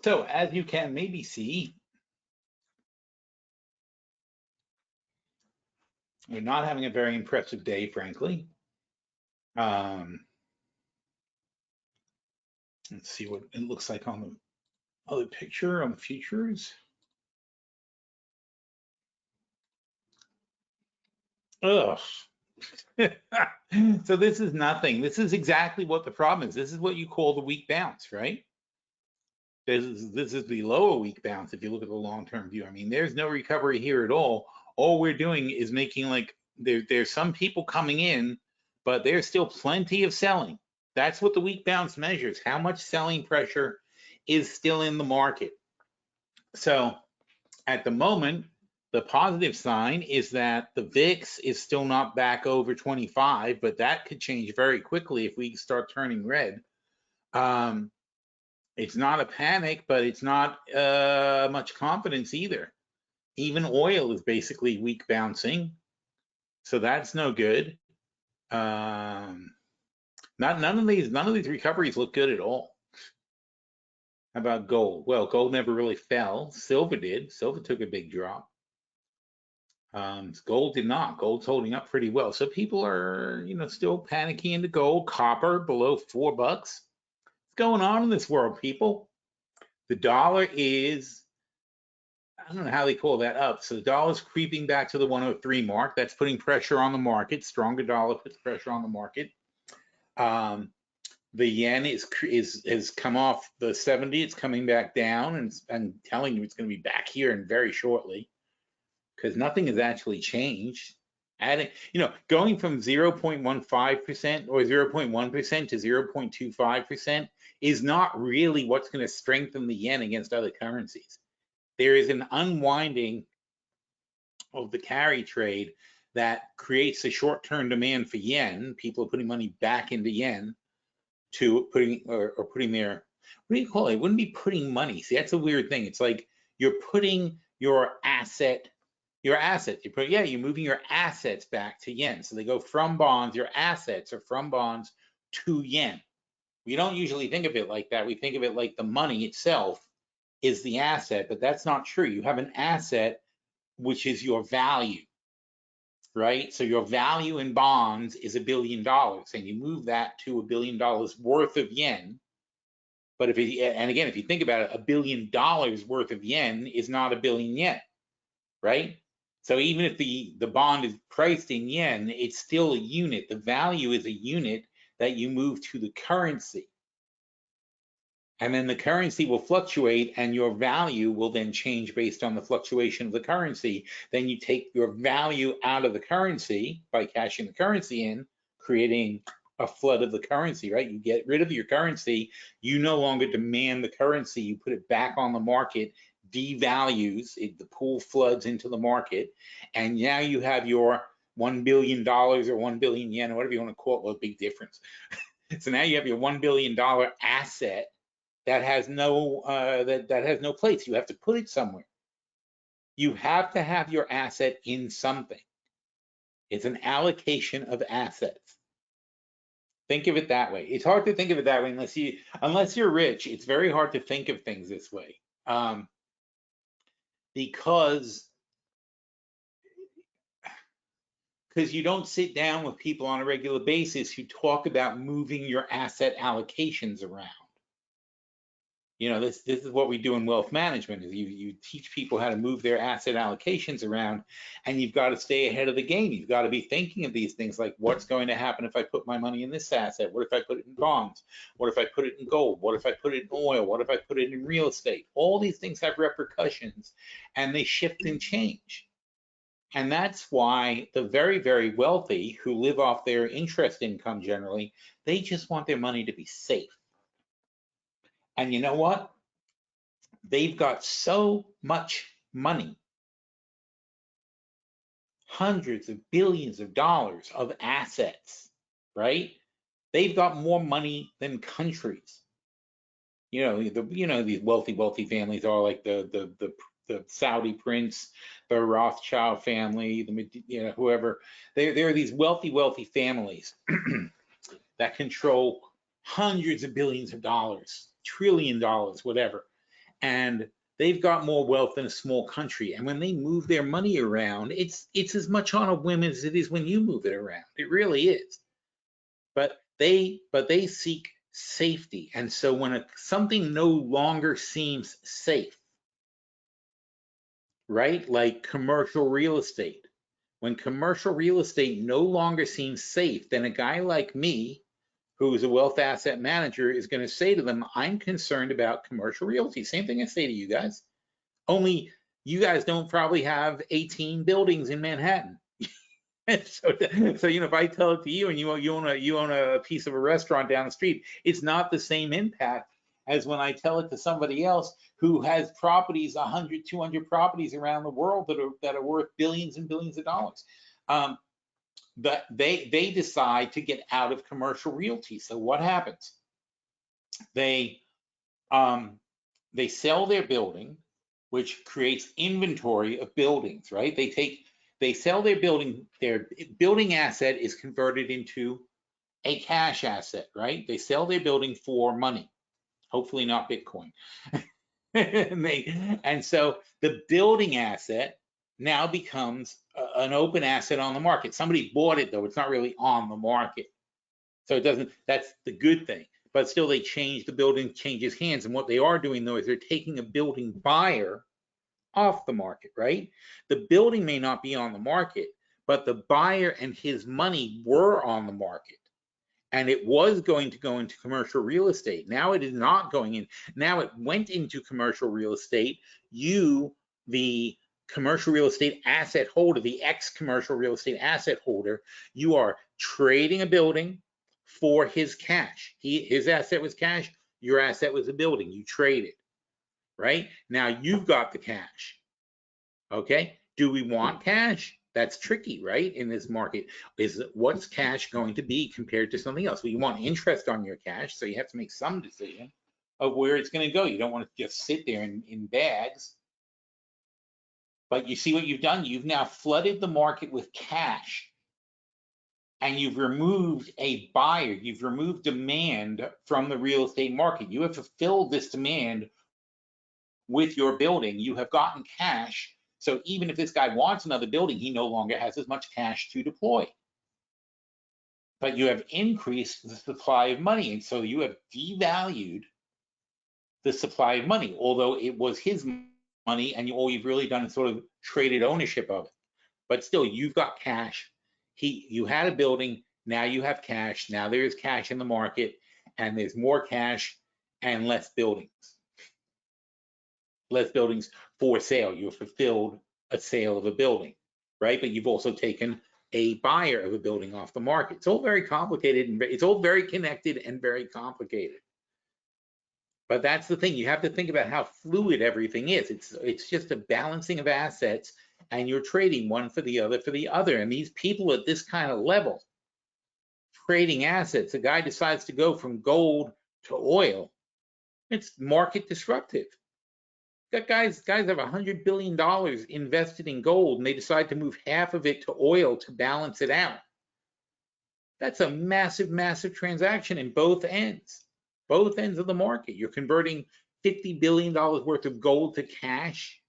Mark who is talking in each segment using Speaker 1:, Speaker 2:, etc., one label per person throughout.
Speaker 1: So as you can maybe see, we're not having a very impressive day, frankly. Um, let's see what it looks like on the other picture on the futures. Ugh. So this is nothing. This is exactly what the problem is. This is what you call the weak bounce, right? This is the lower weak bounce if you look at the long-term view. I mean, there's no recovery here at all. All we're doing is making like there's some people coming in, but there's still plenty of selling. That's what the weak bounce measures. How much selling pressure is still in the market. So at the moment, the positive sign is that the VIX is still not back over 25, but that could change very quickly if we start turning red. It's not a panic, but it's not much confidence either. Even oil is basically weak bouncing, so that's no good. None of these recoveries look good at all. How about gold? Well, gold never really fell. Silver did. Silver took a big drop. Gold did not. Gold's holding up pretty well. So people are, still panicking into gold. Copper below $4. What's going on in this world, people? The dollar is, I don't know how they pull that up. So the dollar's creeping back to the 103 mark. That's putting pressure on the market. Stronger dollar puts pressure on the market. The yen has come off the 70. It's coming back down, and I'm telling you, it's going to be back here in very shortly because nothing has actually changed. Adding, going from 0.15% or 0.1% to 0.25% is not really what's going to strengthen the yen against other currencies. There is an unwinding of the carry trade that creates a short-term demand for yen. People are putting money back into yen to putting their, what do you call it? It wouldn't be putting money. See, that's a weird thing. It's like you're putting your assets. You're moving your assets back to yen. So they go from bonds, your assets are from bonds to yen. We don't usually think of it like that. We think of it like the money itself is the asset, but that's not true. You have an asset, which is your value, right? So your value in bonds is $1 billion, and you move that to $1 billion worth of yen. But if you think about it, $1 billion worth of yen is not 1 billion yen, right? So even if the bond is priced in yen, it's still a unit. The value is a unit that you move to the currency. And then the currency will fluctuate and your value will then change based on the fluctuation of the currency. Then you take your value out of the currency by cashing the currency in, creating a flood of the currency, right? You get rid of your currency, you no longer demand the currency, you put it back on the market, devalues, the pool floods into the market, and now you have your $1 billion or 1 billion yen, or whatever you want to call it, well, big difference. So now you have your $1 billion asset that has no that has no place. You have to put it somewhere. You have to have your asset in something. It's an allocation of assets. Think of it that way. It's hard to think of it that way unless you're rich. It's very hard to think of things this way because you don't sit down with people on a regular basis who talk about moving your asset allocations around. This is what we do in wealth management is you teach people how to move their asset allocations around, and you've got to stay ahead of the game. You've got to be thinking of these things like, what's going to happen if I put my money in this asset? What if I put it in bonds? What if I put it in gold? What if I put it in oil? What if I put it in real estate? All these things have repercussions, and they shift and change. And that's why the very, very wealthy who live off their interest income generally, they just want their money to be safe. And you know what? They've got so much money, hundreds of billions of dollars of assets, right? They've got more money than countries. These wealthy families are like the Saudi prince, the Rothschild family, whoever. There are these wealthy families that control hundreds of billions of dollars, $1 trillion, whatever. and they've got more wealth than a small country. And when they move their money around, it's as much on a whim as it is when you move it around. It really is. But they seek safety. And so when something no longer seems safe, right? Like commercial real estate. When commercial real estate no longer seems safe, then a guy like me, who's a wealth asset manager, is going to say to them, I'm concerned about commercial realty. Same thing I say to you guys. Only you guys don't probably have 18 buildings in Manhattan. So if I tell it to you and you own a piece of a restaurant down the street, it's not the same impact as when I tell it to somebody else who has properties, 100, 200 properties around the world that are worth billions and billions of dollars. But they decide to get out of commercial realty. So what happens? They sell their building, which creates inventory of buildings, right? They sell their building asset is converted into a cash asset, right? They sell their building for money, hopefully not Bitcoin. and so the building asset now becomes an open asset on the market. Somebody bought it though, it's not really on the market. So that's the good thing. But still the building changes hands. And what they are doing though is they're taking a building buyer off the market, right? The building may not be on the market, but the buyer and his money were on the market. And it was going to go into commercial real estate. Now it is not going in. Now it went into commercial real estate. You, the commercial real estate asset holder, the ex-commercial real estate asset holder, you are trading a building for his cash. His asset was cash, your asset was a building. You traded. Right? Now you've got the cash. Okay? Do we want cash? That's tricky, right? In this market, what's cash going to be compared to something else? Well, you want interest on your cash, so you have to make some decision of where it's going to go. You don't want to just sit there in bags. But you see what you've done? You've now flooded the market with cash. And you've removed a buyer. You've removed demand from the real estate market. You have fulfilled this demand with your building. You have gotten cash. So even if this guy wants another building, he no longer has as much cash to deploy. But you have increased the supply of money. And so you have devalued the supply of money, although it was his money and all you've really done is sort of traded ownership of it. But still, you've got cash. You had a building, now you have cash. Now there is cash in the market, and there's more cash and less buildings. Less buildings for sale. You've fulfilled a sale of a building, right? But you've also taken a buyer of a building off the market. It's all very complicated, and it's all very connected and very complicated. But that's the thing. You have to think about how fluid everything is. It's just a balancing of assets, and you're trading one for the other. And these people at this kind of level, trading assets, a guy decides to go from gold to oil, it's market disruptive. Guys have $100 billion invested in gold, and they decide to move half of it to oil to balance it out. That's a massive, massive transaction in both ends of the market. You're converting $50 billion worth of gold to cash,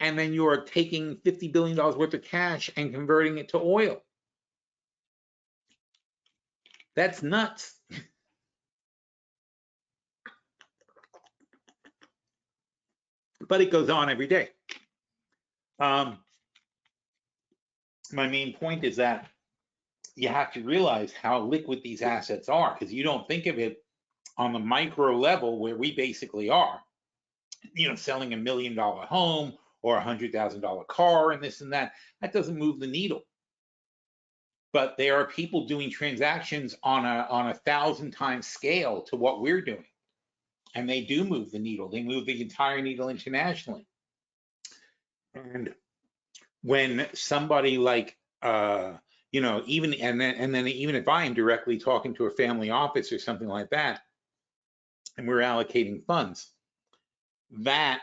Speaker 1: and then you're taking $50 billion worth of cash and converting it to oil. That's nuts. But it goes on every day. My main point is that you have to realize how liquid these assets are, because you don't think of it on the micro level where we basically are, selling $1 million home or $100,000 car and this and that. That doesn't move the needle. But there are people doing transactions on a 1,000 times scale to what we're doing. And they do move the needle. They move the entire needle internationally. And when somebody like, even if I am directly talking to a family office or something like that, and we're allocating funds, that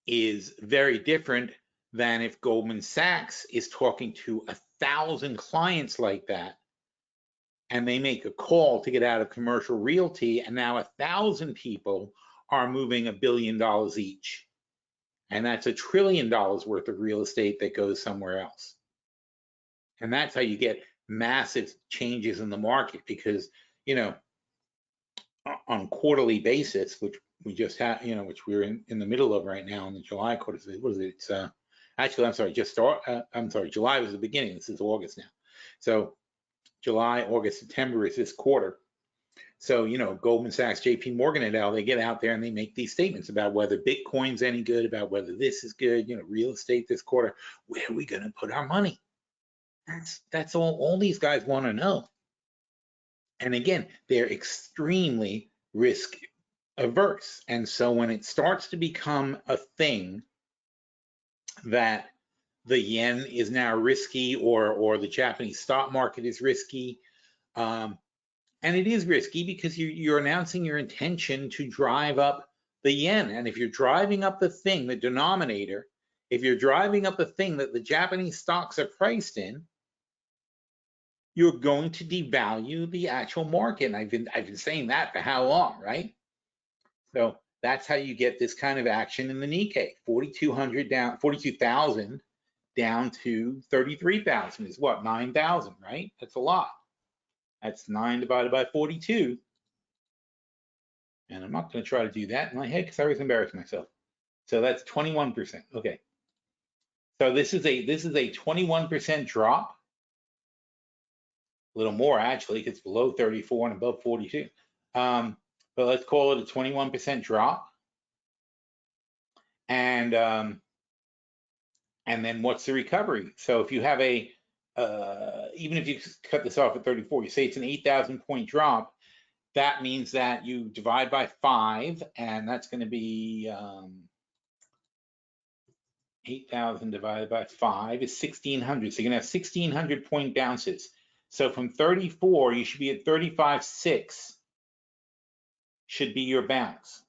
Speaker 1: is very different than if Goldman Sachs is talking to 1,000 clients like that, and they make a call to get out of commercial realty, and now 1,000 people are moving $1 billion each. And that's $1 trillion worth of real estate that goes somewhere else. And that's how you get massive changes in the market, because, you know, on quarterly basis, which we just had, you know, which we're in the middle of right now in the July quarter. What is it? It's actually, I'm sorry, July was the beginning. This is August now. So July, August, September is this quarter. So, you know, Goldman Sachs, JP Morgan et al., they get out there and they make these statements about whether Bitcoin's any good, about whether this is good, you know, real estate this quarter. Where are we going to put our money? That's all these guys want to know. And again, they're extremely risk averse. And so when it starts to become a thing that the yen is now risky, or the Japanese stock market is risky, and it is risky because you're announcing your intention to drive up the yen. And if you're driving up the thing, the denominator, if you're driving up the thing that the Japanese stocks are priced in, you're going to devalue the actual market. And I've been saying that for how long, right? So that's how you get this kind of action in the Nikkei. 4,200 down, 42,000 down to 33,000 is what? 9,000, right? That's a lot. That's 9 divided by 42. And I'm not going to try to do that in my head because I always embarrass myself. So that's 21%. Okay. So this is a 21% drop. A little more actually, because it's below 34 and above 42. But let's call it a 21% drop. And then what's the recovery? So if you have even if you cut this off at 34, you say it's an 8,000 point drop. That means that you divide by 5, and that's going to be 8,000 divided by 5 is 1,600. So you're going to have 1,600 point bounces. So from 34, you should be at 35.6 should be your bounce.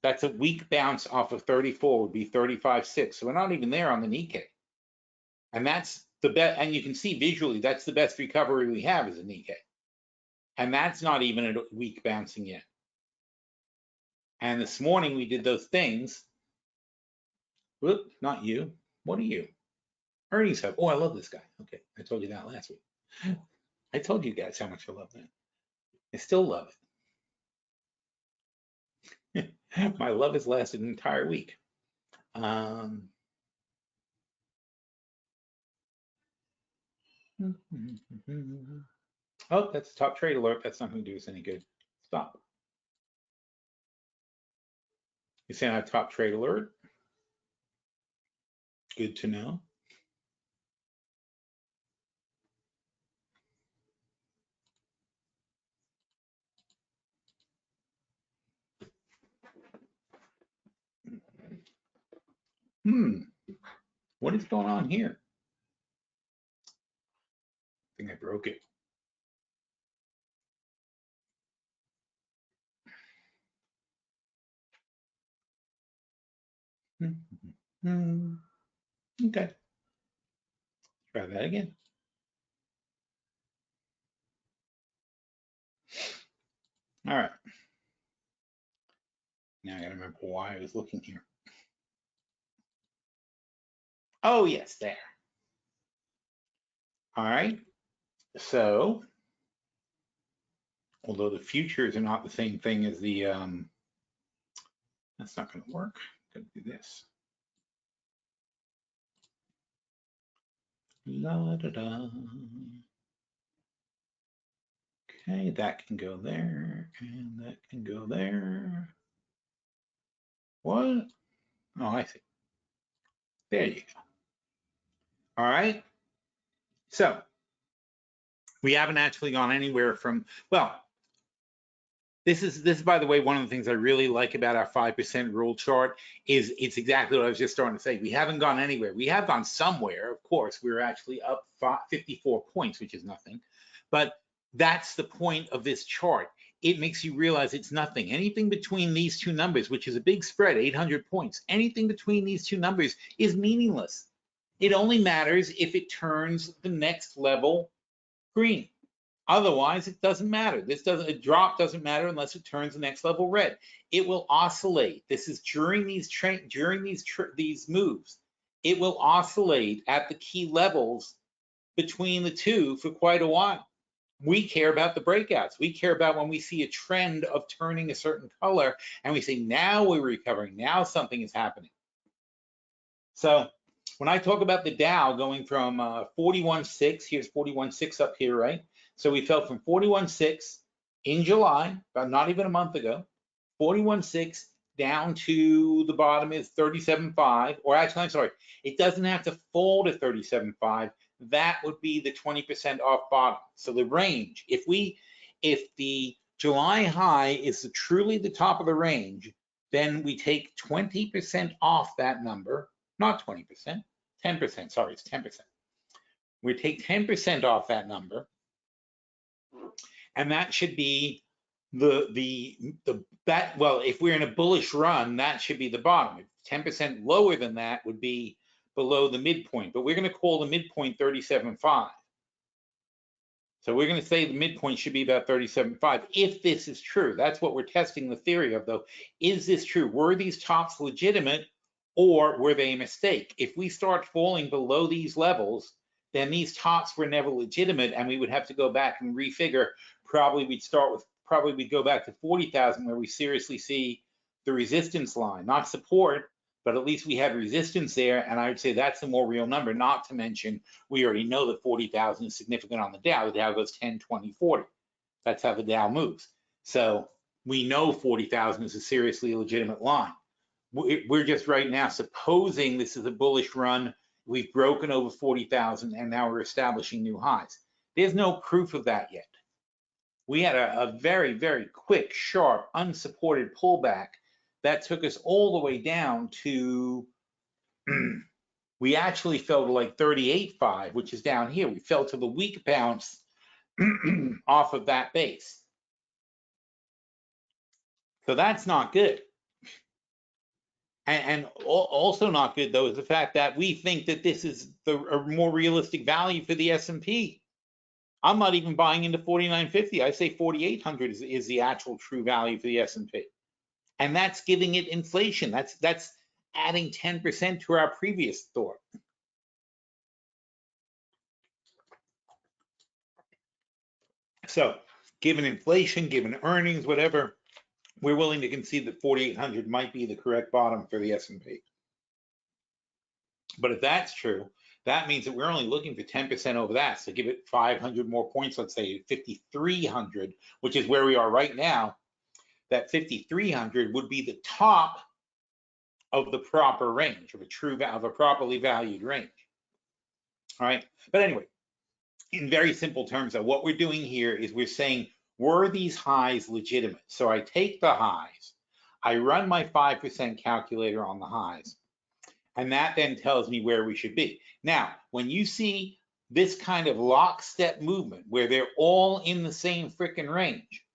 Speaker 1: That's a weak bounce off of 34 would be 35.6. So we're not even there on the Nikkei. And that's the best, and you can see visually, that's the best recovery we have is a Nikkei. And that's not even a weak bouncing yet. And this morning we did those things. Whoop, not you. What are you? Earnings Hub. Oh, I love this guy. Okay, I told you that last week. I told you guys how much I love that. I still love it. My love has lasted an entire week. Oh, that's a top trade alert. That's not going to do us any good. Stop. You saying I have top trade alert? Good to know. What is going on here? I think I broke it. Okay. Try that again. All right. Now I gotta remember why I was looking here. Oh, yes, there. All right. So, although the futures are not the same thing as the, that's not going to work. I'm going to do this. La da da. Okay, that can go there, and that can go there. What? Oh, I see. There you go. All right. So we haven't actually gone anywhere from, well, this is by the way, one of the things I really like about our 5% rule chart is it's exactly what I was just starting to say. We haven't gone anywhere. We have gone somewhere, of course. We're actually up 54 points, which is nothing. But that's the point of this chart. It makes you realize it's nothing. Anything between these two numbers, which is a big spread, 800 points, anything between these two numbers is meaningless. It only matters if it turns the next level green. Otherwise, it doesn't matter. A drop doesn't matter unless it turns the next level red. It will oscillate. This is during these moves. It will oscillate at the key levels between the two for quite a while. We care about the breakouts. We care about when we see a trend of turning a certain color and we say, now we're recovering, now something is happening. So when I talk about the Dow going from 41.6, here's 41.6 up here, right? So we fell from 41.6 in July, about not even a month ago, 41.6 down to the bottom is 37.5, or actually, I'm sorry, it doesn't have to fall to 37.5. That would be the 20% off bottom. So the range, if the July high is truly the top of the range, then we take 20% off that number, not 20%, 10%, sorry, it's 10%. We take 10% off that number, and that should be well, if we're in a bullish run, that should be the bottom. 10% lower than that would be below the midpoint, but we're going to call the midpoint 37.5. So we're going to say the midpoint should be about 37.5 if this is true. That's what we're testing the theory of, though. Is this true? Were these tops legitimate, or were they a mistake? If we start falling below these levels, then these tops were never legitimate, and we would have to go back and refigure. Probably we'd go back to 40,000, where we seriously see the resistance line, not support, but at least we had resistance there, and I would say that's a more real number, not to mention we already know that 40,000 is significant on the Dow. The Dow goes 10, 20, 40. That's how the Dow moves. So we know 40,000 is a seriously legitimate line. We're just right now supposing this is a bullish run. We've broken over 40,000, and now we're establishing new highs. There's no proof of that yet. We had a very, very quick, sharp, unsupported pullback that took us all the way down to, we actually fell to like 38.5, which is down here. We fell to the weak bounce off of that base. So that's not good. And also not good, though, is the fact that we think that this is a more realistic value for the S&P. I'm not even buying into 49.50. I say 4,800 is the actual true value for the S&P. And that's giving it inflation. That's adding 10% to our previous thought. So given inflation, given earnings, whatever, we're willing to concede that 4,800 might be the correct bottom for the S&P. But if that's true, that means that we're only looking for 10% over that. So give it 500 more points, let's say 5,300, which is where we are right now. That 5,300 would be the top of the proper range, of a properly valued range. All right. But anyway, in very simple terms, though, what we're doing here is we're saying, were these highs legitimate? So I take the highs, I run my 5% calculator on the highs, and that then tells me where we should be. Now, when you see this kind of lockstep movement where they're all in the same freaking range,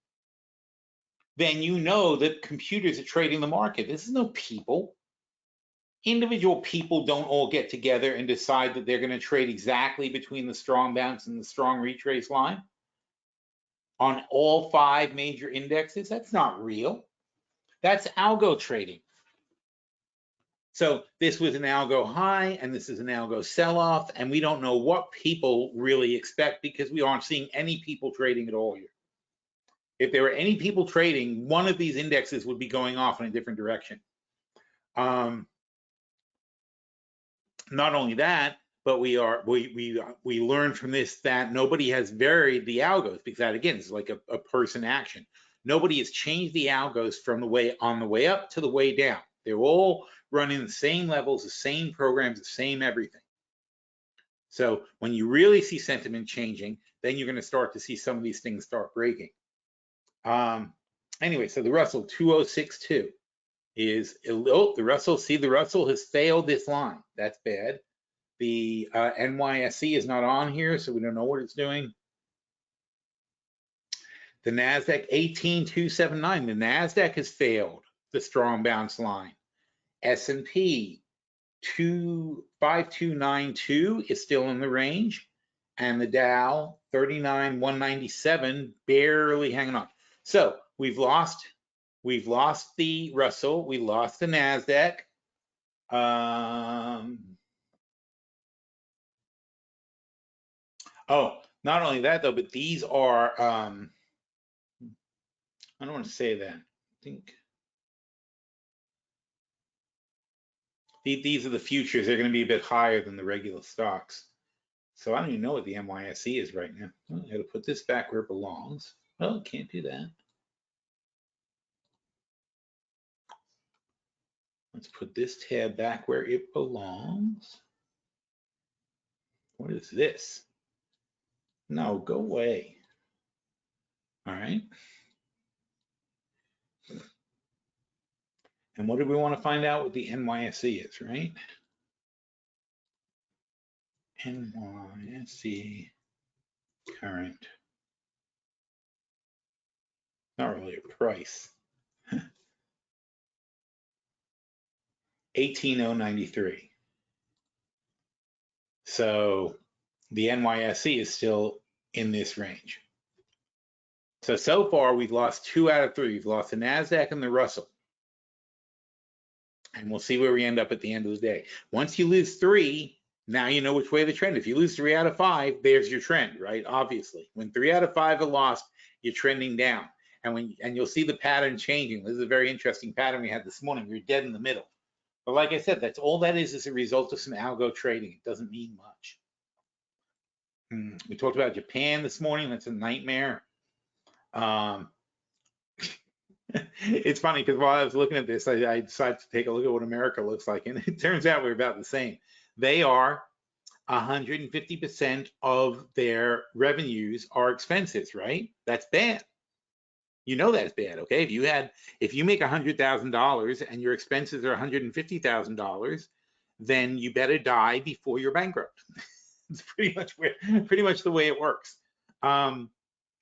Speaker 1: then you know that computers are trading the market. This is no people. Individual people don't all get together and decide that they're going to trade exactly between the strong bounce and the strong retrace line on all 5 major indexes. That's not real. That's algo trading. So this was an algo high, and this is an algo sell-off, and we don't know what people really expect because we aren't seeing any people trading at all here. If there were any people trading, one of these indexes would be going off in a different direction. Not only that, but we learned from this that nobody has varied the algos, because that again is like a person action. Nobody has changed the algos from on the way up to the way down. They're all running the same levels, the same programs, the same everything. So when you really see sentiment changing, then you're going to start to see some of these things start breaking. Anyway, so the Russell 2062 is, the Russell has failed this line. That's bad. The NYSE is not on here, so we don't know what it's doing. The NASDAQ 18279, the NASDAQ has failed the strong bounce line. S&P 5292 is still in the range, and the Dow 39,197, barely hanging on. So we've lost the Russell, we lost the NASDAQ. Oh, not only that though, but these are I don't want to say that. I think these are the futures. They're going to be a bit higher than the regular stocks. So I don't even know what the NYSE is right now. Oh, I got to put this back where it belongs. Oh, can't do that. Let's put this tab back where it belongs. What is this? No, go away. All right. And what do we want to find out what the NYSE is, right? NYSE current. Not really a price. 18,093. So the NYSE is still in this range. So far we've lost 2 out of 3. We've lost the NASDAQ and the Russell. And we'll see where we end up at the end of the day. Once you lose 3, now you know which way the trend. If you lose 3 out of 5, there's your trend, right? Obviously, when 3 out of 5 are lost, you're trending down. And you'll see the pattern changing. This is a very interesting pattern we had this morning. We're dead in the middle. But like I said, that's all that is a result of some algo trading. It doesn't mean much. We talked about Japan this morning. That's a nightmare. It's funny because while I was looking at this, I decided to take a look at what America looks like, and it turns out we're about the same. They are 150% of their revenues are expenses, right? That's bad. You know that's bad, okay? If you make $100,000 and your expenses are $150,000, then you better die before you're bankrupt. It's pretty much the way it works.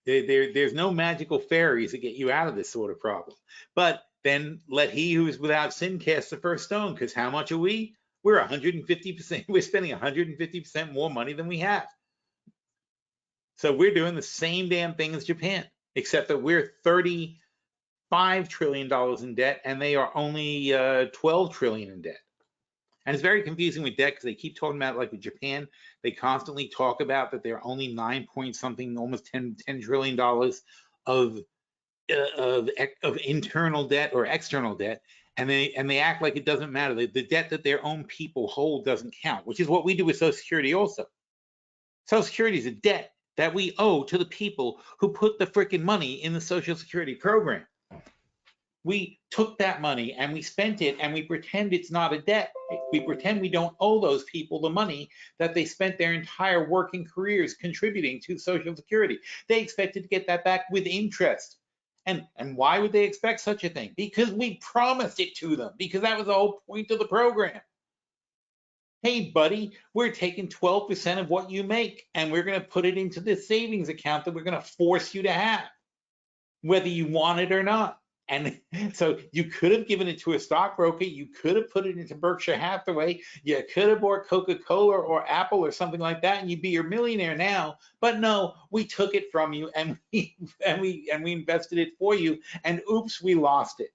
Speaker 1: There's no magical fairies that get you out of this sort of problem. But then let he who is without sin cast the first stone, because how much are we? We're 150%. We're spending 150% more money than we have. So we're doing the same damn thing as Japan, except that we're $35 trillion in debt, and they are only 12 trillion in debt. And it's very confusing with debt because they keep talking about, like with Japan, they constantly talk about that they're only 9 point something, almost $10 trillion of internal debt or external debt, and they act like it doesn't matter. The debt that their own people hold doesn't count, which is what we do with Social Security also. Social Security is a debt that we owe to the people who put the freaking money in the Social Security program. We took that money and we spent it and we pretend it's not a debt. We pretend we don't owe those people the money that they spent their entire working careers contributing to Social Security. They expected to get that back with interest. And why would they expect such a thing? Because we promised it to them, because that was the whole point of the program. Hey, buddy, we're taking 12% of what you make and we're going to put it into this savings account that we're going to force you to have, whether you want it or not. And so you could have given it to a stockbroker, you could have put it into Berkshire Hathaway, you could have bought Coca-Cola or Apple or something like that, and you'd be your millionaire now. But no, we took it from you and we invested it for you, and oops, we lost it.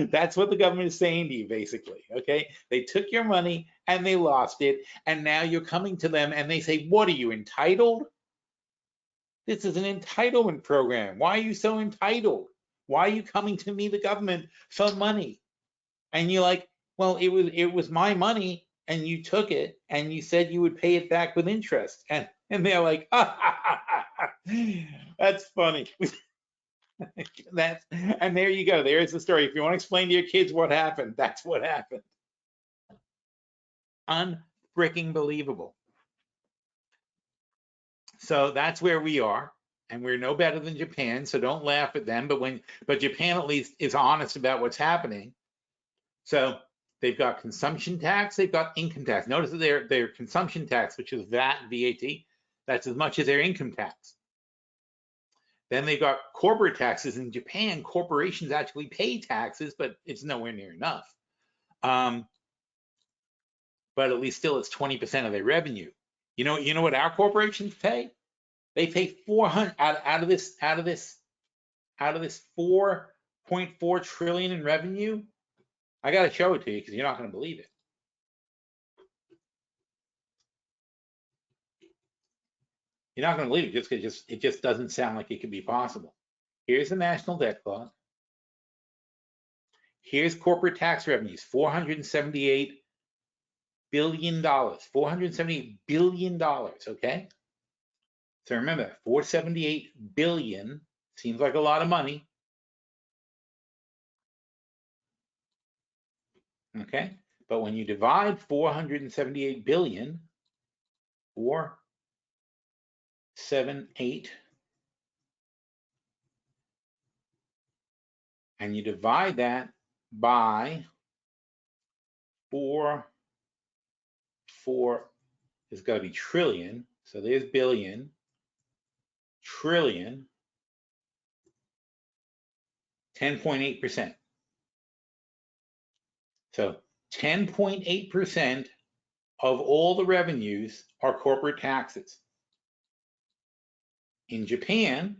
Speaker 1: That's what the government is saying to you, basically. Okay, they took your money and they lost it, and now you're coming to them and they say, "What are you, entitled? This is an entitlement program. Why are you so entitled? Why are you coming to me, the government, for money?" And you're like, "Well, it was my money, and you took it, and you said you would pay it back with interest." And they're like, "That's funny." And there you go. There's the story. If you want to explain to your kids what happened, that's what happened. Unfreaking believable. So that's where we are, and we're no better than Japan. So don't laugh at them. But Japan at least is honest about what's happening. So they've got consumption tax, they've got income tax. Notice that their consumption tax, which is VAT, that's as much as their income tax. Then they've got corporate taxes. In Japan, corporations actually pay taxes, but it's nowhere near enough. But at least still it's 20% of their revenue. You know what our corporations pay? They pay 400 out of this 4.4 trillion in revenue. I got to show it to you because you're not going to believe it. You're not going to believe it just because it just doesn't sound like it could be possible. Here's the national debt clock. Here's corporate tax revenues, $478 billion, $478 billion, okay? So remember, 478 billion seems like a lot of money, okay? But when you divide 478 billion, 478, and you divide that by 4, it's got to be trillion. So there's billion, trillion, 10.8%. So 10.8% of all the revenues are corporate taxes. In Japan,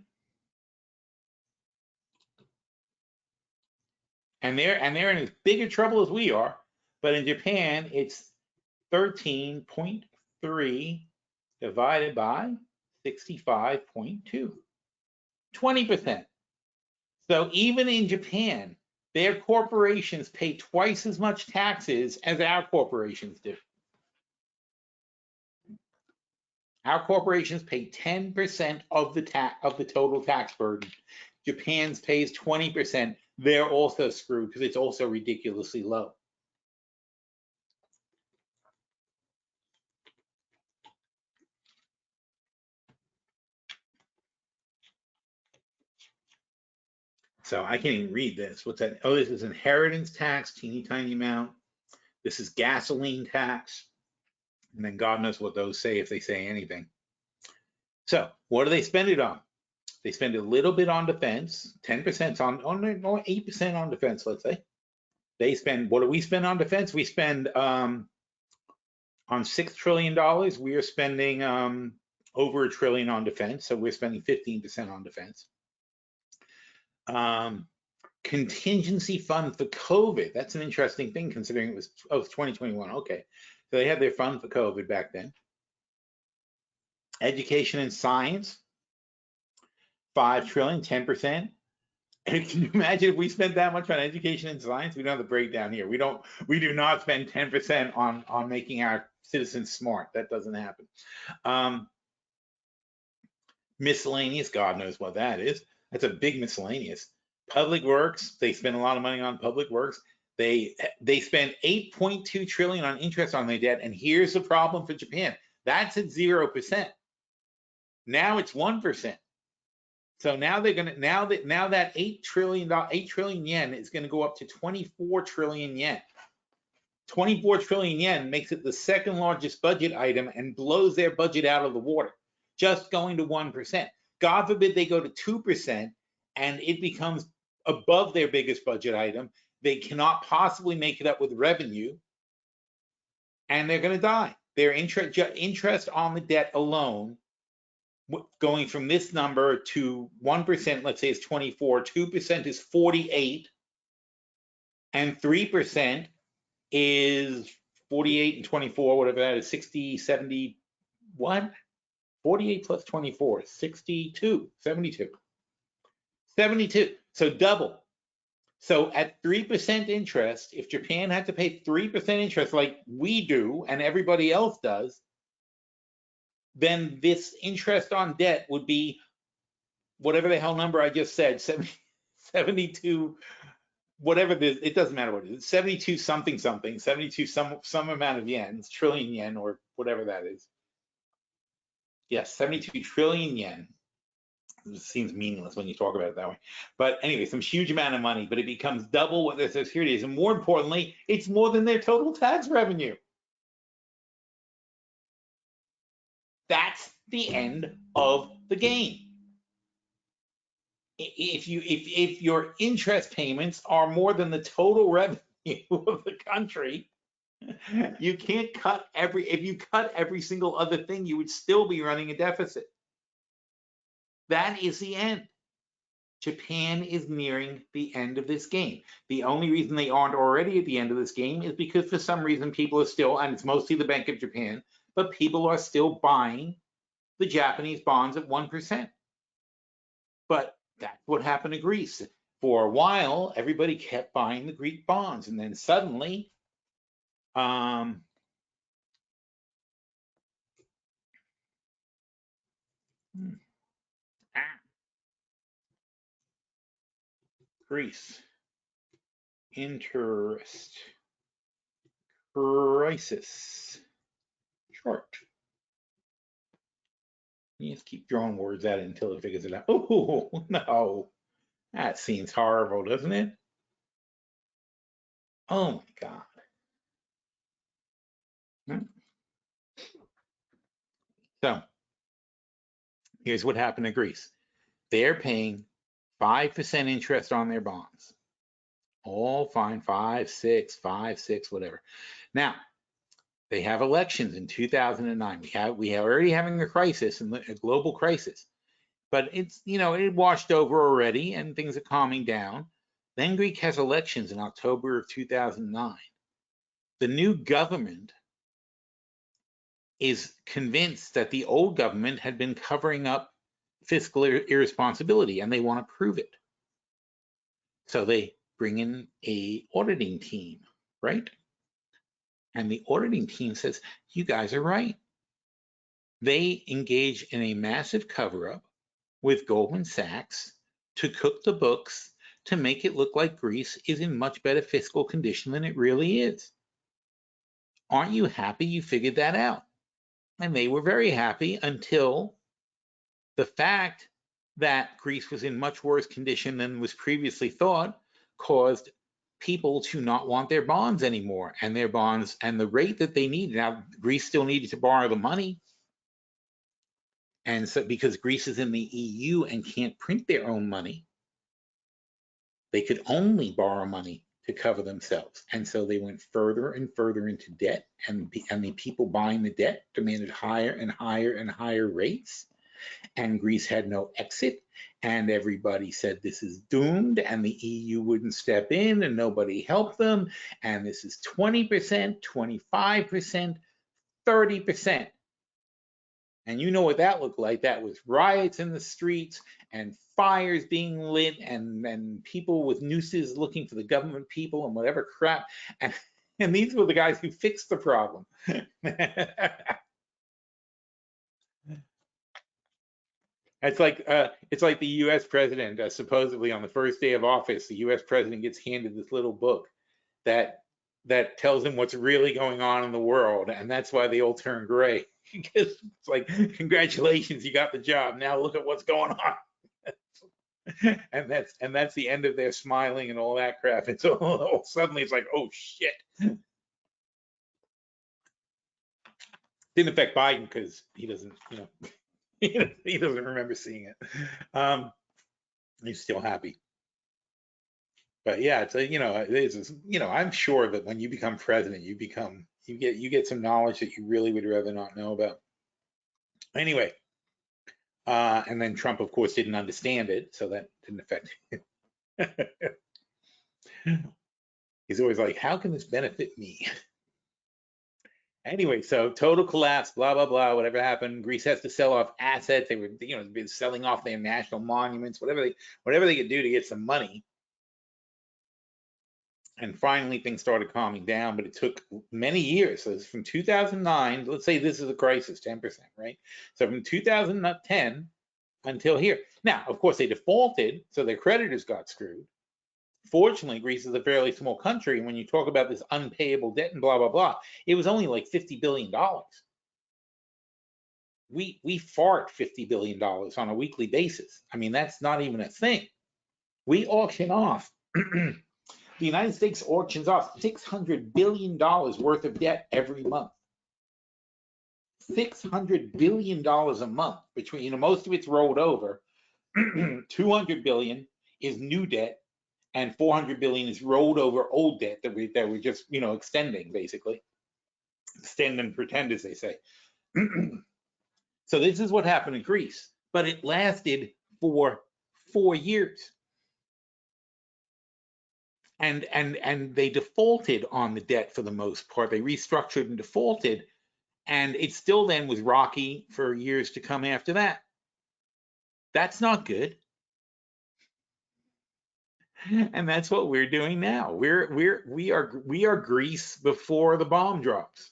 Speaker 1: and they're in as big a trouble as we are, but in Japan it's 13.3 divided by 65.2, 20%. So even in Japan, their corporations pay twice as much taxes as our corporations do. Our corporations pay 10% of the total tax burden. Japan's pays 20%. They're also screwed because it's also ridiculously low. So I can't even read this. What's that? Oh, this is inheritance tax, teeny tiny amount. This is gasoline tax. And then God knows what those say if they say anything. So what do they spend it on? They spend a little bit on defense, 10% on 8% on defense, let's say. They spend, what do we spend on defense? We spend on $6 trillion. We are spending over $1 trillion on defense. So we're spending 15% on defense. Contingency fund for COVID. That's an interesting thing considering it was 2021. Okay. So they had their fund for COVID back then. Education and science, 5 trillion, 10%. And can you imagine if we spent that much on education and science? We don't have the breakdown here. We do not spend 10% on making our citizens smart. That doesn't happen. Miscellaneous, God knows what that is. That's a big miscellaneous. Public works, they spend a lot of money on public works. They spend 8.2 trillion on interest on their debt. And here's the problem for Japan. That's at 0%. Now it's 1%. So now they're gonna now that 8 trillion yen is gonna go up to 24 trillion yen. 24 trillion yen makes it the second largest budget item and blows their budget out of the water, just going to 1%. God forbid they go to 2% and it becomes above their biggest budget item. They cannot possibly make it up with revenue, and they're gonna die. Their interest on the debt alone, going from this number to 1%, let's say is 24, 2% is 48, and 3% is 48 and 24, whatever that is, 60, 70, what? 48 plus 24, 62, 72. 72, so double. So at 3% interest, if Japan had to pay 3% interest like we do and everybody else does, then this interest on debt would be whatever the hell number I just said, 72, whatever it doesn't matter what it is, 72 something, 72 some amount of yen, trillion yen or whatever that is. Yes, 72 trillion yen. It seems meaningless when you talk about it that way. But anyway, some huge amount of money, but it becomes double what their Social Security is. And more importantly, it's more than their total tax revenue. That's the end of the game. If your interest payments are more than the total revenue of the country, You can't cut if you cut every single other thing, you would still be running a deficit. That is the end. Japan is nearing the end of this game. The only reason they aren't already at the end of this game is because for some reason people are still, and it's mostly the Bank of Japan, but people are still buying the Japanese bonds at 1%. But that's what happened to Greece. For a while, everybody kept buying the Greek bonds, and then suddenly, Greece interest crisis chart. You just keep throwing words at it until it figures it out. Oh no, that seems horrible, doesn't it? Oh my God. So here's what happened to Greece. They're paying 5% interest on their bonds. All fine, 5, 6, 5, 6, whatever. Now, they have elections in 2009. We are already having a crisis, a global crisis. But it's, it washed over already and things are calming down. Then Greece has elections in October of 2009. The new government is convinced that the old government had been covering up fiscal irresponsibility and they want to prove it. So they bring in a auditing team, right? And the auditing team says, you guys are right. They engage in a massive cover-up with Goldman Sachs to cook the books to make it look like Greece is in much better fiscal condition than it really is. Aren't you happy you figured that out? And they were very happy until the fact that Greece was in much worse condition than was previously thought caused people to not want their bonds anymore, and their bonds and the rate that they needed. Now, Greece still needed to borrow the money. And so because Greece is in the EU and can't print their own money, they could only borrow money to cover themselves. And so they went further and further into debt, and the people buying the debt demanded higher and higher and higher rates. And Greece had no exit, and everybody said this is doomed, and the EU wouldn't step in, and nobody helped them, and this is 20%, 25%, 30%. And you know what that looked like. That was riots in the streets and fires being lit and people with nooses looking for the government people and whatever crap. And these were the guys who fixed the problem. It's like the U.S. president, supposedly on the first day of office, the U.S. president gets handed this little book that tells him what's really going on in the world, and that's why they all turn gray. Because it's like, congratulations, you got the job. Now look at what's going on. and that's the end of their smiling and all that crap. And so suddenly it's like, oh shit. Didn't affect Biden because he doesn't, he doesn't remember seeing it. He's still happy. But yeah, I'm sure that when you become president, you get some knowledge that you really would rather not know about. Anyway, and then Trump, of course, didn't understand it, so that didn't affect him. He's always like, how can this benefit me? Anyway, so total collapse, blah, blah, blah, whatever happened. Greece has to sell off assets. They were, been selling off their national monuments, whatever they could do to get some money. And finally, things started calming down, but it took many years. So it's from 2009, let's say this is a crisis, 10%, right? So from 2010 until here. Now, of course, they defaulted, so their creditors got screwed. Fortunately, Greece is a fairly small country, and when you talk about this unpayable debt and blah, blah, blah, it was only like $50 billion. We fart $50 billion on a weekly basis. I mean, that's not even a thing. We auction off. The United States auctions off $600 billion worth of debt every month. $600 billion a month between, most of it's rolled over. 200 billion is new debt, and 400 billion is rolled over old debt that we're just, extending basically. stand and pretend, as they say. So this is what happened in Greece, but it lasted for 4 years. And they defaulted on the debt for the most part. They restructured and defaulted, and it still then was rocky for years to come after that. That's not good. And that's what we're doing now. We are Greece before the bomb drops.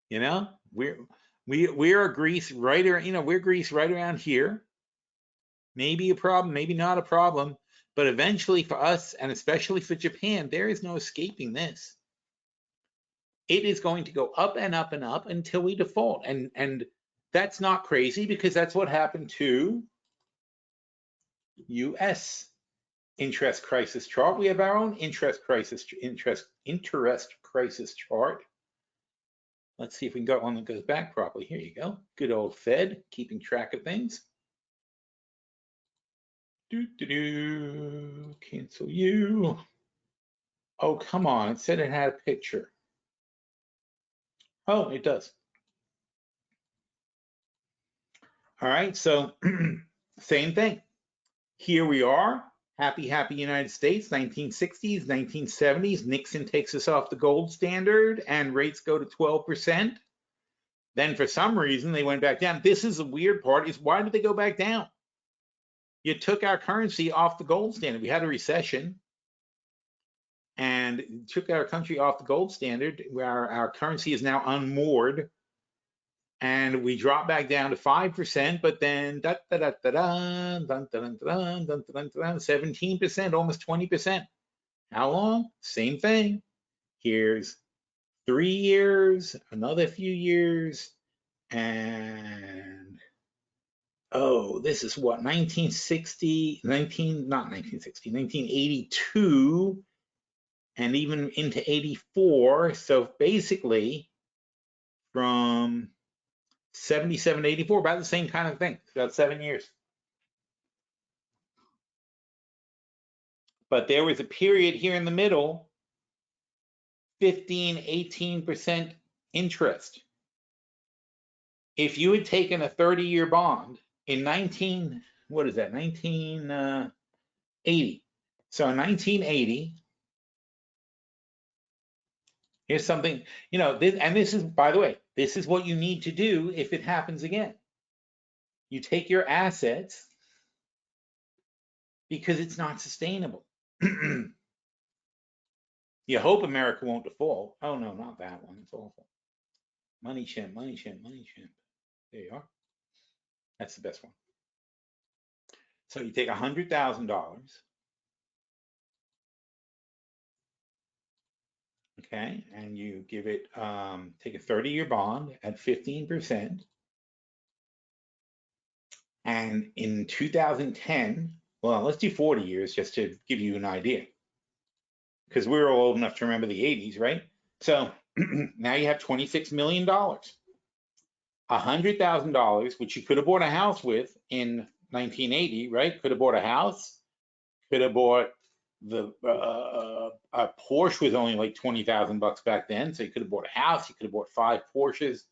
Speaker 1: You know, we are Greece right around, you know, we're Greece right around here. Maybe a problem, maybe not a problem, but eventually for us, and especially for Japan, there is no escaping this. It is going to go up and up and up until we default. And that's not crazy, because that's what happened to US interest crisis chart. We have our own interest crisis chart. Let's see if we can get one that goes back properly. Here you go. Good old Fed, keeping track of things. Cancel you. Oh, come on. It said it had a picture. Oh, it does. All right, so same thing. Here we are, happy United States, 1960s, 1970s. Nixon takes us off the gold standard and rates go to 12%. Then for some reason, they went back down. This is the weird part, is why did they go back down? You took our currency off the gold standard. We had a recession and took our country off the gold standard, where our currency is now unmoored. And we dropped back down to 5%, but then 17%, almost 20%. How long? Same thing. Here's 3 years, another few years, and oh, this is what, 1982, and even into 84. So basically from 77 to 84, about the same kind of thing, about 7 years. But there was a period here in the middle, 15, 18% interest. If you had taken a 30-year bond in 1980. So in 1980, here's something, you know, this is, by the way, this is what you need to do if it happens again. You take your assets, because it's not sustainable. You hope America won't default. Oh no, not that one. It's awful. Money chimp, money chimp, money chimp. There you are. That's the best one. So you take $100,000. Okay, and you give it, take a 30-year bond at 15%. And in 2010, well, let's do 40 years just to give you an idea, because we're all old enough to remember the 80s, right? So now you have $26 million. $100,000, which you could have bought a house with in 1980, right? Could have bought a house, could have bought the a Porsche was only like 20,000 bucks back then, so you could have bought a house, you could have bought 5 Porsches.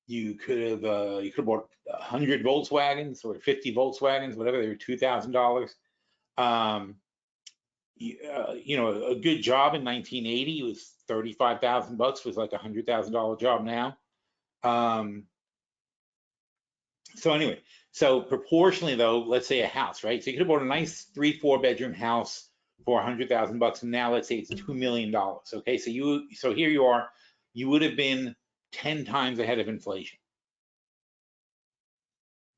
Speaker 1: You could have bought 100 Volkswagens or 50 Volkswagens, whatever. They were $2,000. You know, a good job in 1980 was 35,000 bucks, was like $100,000 job now. So anyway, so proportionally though, let's say a house, right? So you could have bought a nice 3-4 bedroom house for 100,000 bucks, and now let's say it's $2 million. Okay, so here you are, you would have been 10 times ahead of inflation.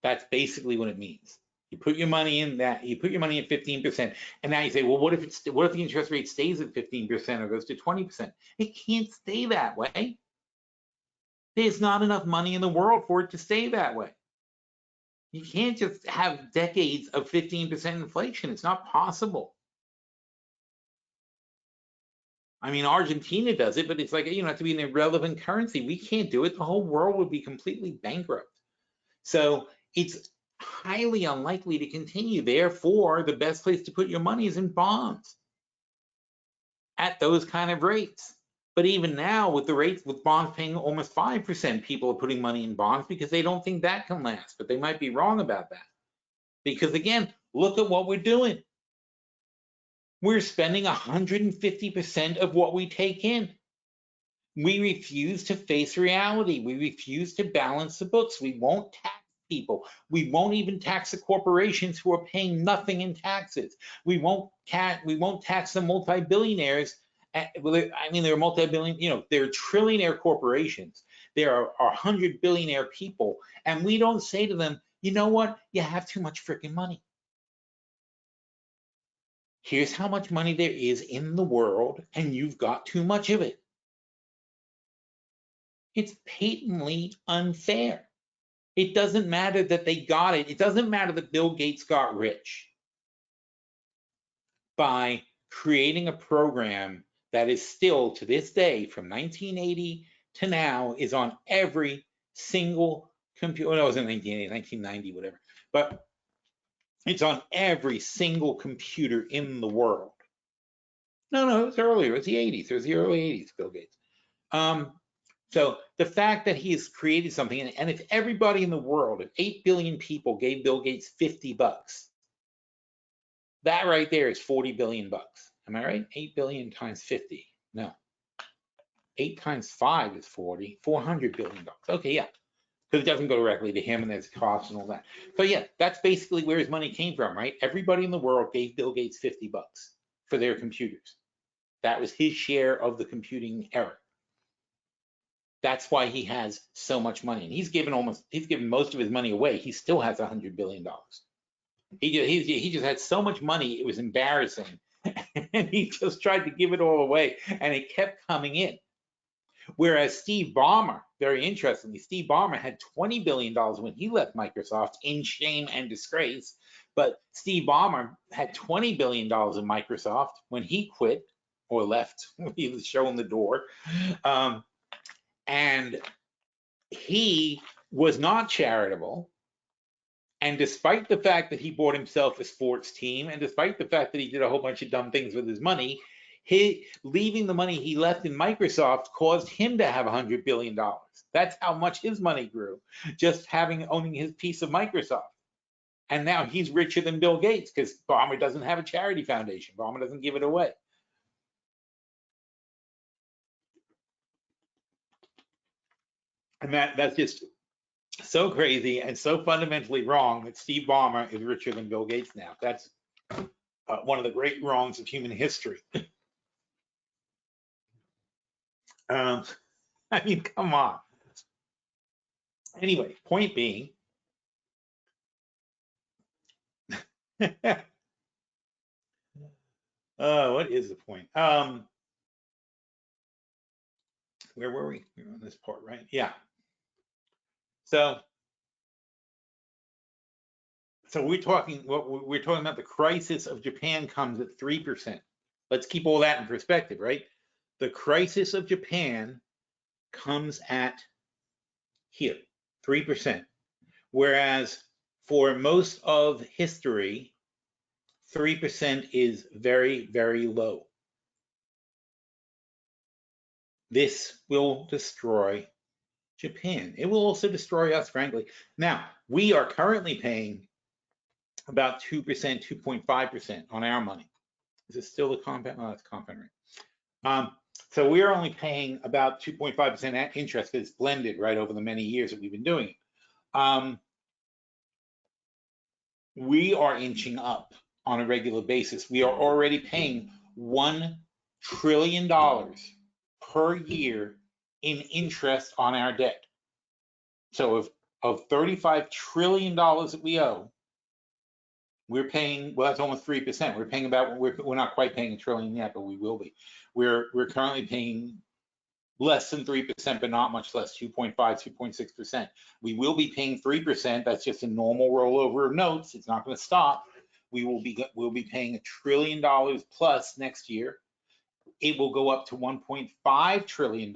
Speaker 1: That's basically what it means. You put your money in that, you put your money at 15%, and now you say, well, what if the interest rate stays at 15% or goes to 20%? It can't stay that way. There's not enough money in the world for it to stay that way. You can't just have decades of 15% inflation. It's not possible. I mean, Argentina does it, but it's like, you know, have to be an irrelevant currency. We can't do it. The whole world would be completely bankrupt. So it's highly unlikely to continue. Therefore, the best place to put your money is in bonds at those kind of rates. But even now, with the rates, with bonds paying almost 5%, people are putting money in bonds because they don't think that can last. But they might be wrong about that. Because again, look at what we're doing. We're spending 150% of what we take in. We refuse to face reality. We refuse to balance the books. We won't tax people. We won't even tax the corporations who are paying nothing in taxes. We won't tax the multi-billionaires. I mean, they're multi-billion, they're trillionaire corporations. There are 100 billionaire people, and we don't say to them, you know what? You have too much freaking money. Here's how much money there is in the world, and you've got too much of it. It's patently unfair. It doesn't matter that they got it. It doesn't matter that Bill Gates got rich by creating a program that is still, to this day, from 1980 to now, is on every single computer. No, it was in 1980, 1990, whatever. But it's on every single computer in the world. No, it was earlier. It was the 80s. It was the early 80s, Bill Gates. So the fact that he has created something, and if everybody in the world, if 8 billion people gave Bill Gates $50, that right there is 40 billion bucks. Am I right? 8 billion times 50. No. 8 times 5 is 40, $400 billion. Okay, yeah. Because it doesn't go directly to him and there's costs and all that. So yeah, that's basically where his money came from, right? Everybody in the world gave Bill Gates $50 for their computers. That was his share of the computing era. That's why he has so much money. And he's given most of his money away. He still has $100 billion. He just had so much money, it was embarrassing. And he just tried to give it all away, and it kept coming in. Whereas Steve Ballmer, very interestingly, Steve Ballmer had $20 billion when he left Microsoft in shame and disgrace. But Steve Ballmer had $20 billion in Microsoft when he quit or left. He was showing the door. And he was not charitable. And despite the fact that he bought himself a sports team, and despite the fact that he did a whole bunch of dumb things with his money, leaving the money he left in Microsoft caused him to have $100 billion. That's how much his money grew, just owning his piece of Microsoft. And now he's richer than Bill Gates because Ballmer doesn't have a charity foundation. Ballmer doesn't give it away. And that's just so crazy and so fundamentally wrong that Steve Ballmer is richer than Bill Gates now. That's one of the great wrongs of human history. I mean, come on. Anyway, point being, what is the point? Where were we? We were on this part, right? Yeah. So we're talking about the crisis of Japan comes at 3%. Let's keep all that in perspective, right? The crisis of Japan comes at here, 3%. Whereas for most of history, 3% is very, very low. This will destroy Japan. It will also destroy us, frankly. Now, we are currently paying about 2%, 2.5% on our money. Is it still the compound? Oh, that's compound rate. So we are only paying about 2.5% interest because it's blended right over the many years that we've been doing it. We are inching up on a regular basis. We are already paying $1 trillion per year in interest on our debt. So of $35 trillion that we owe, we're paying, well, that's almost 3%. We're paying about, we're not quite paying $1 trillion yet, but we will be. We're currently paying less than 3%, but not much less, 2.5, 2.6%. We will be paying 3%. That's just a normal rollover of notes. It's not going to stop. We'll be paying $1 trillion plus next year. It will go up to $1.5 trillion.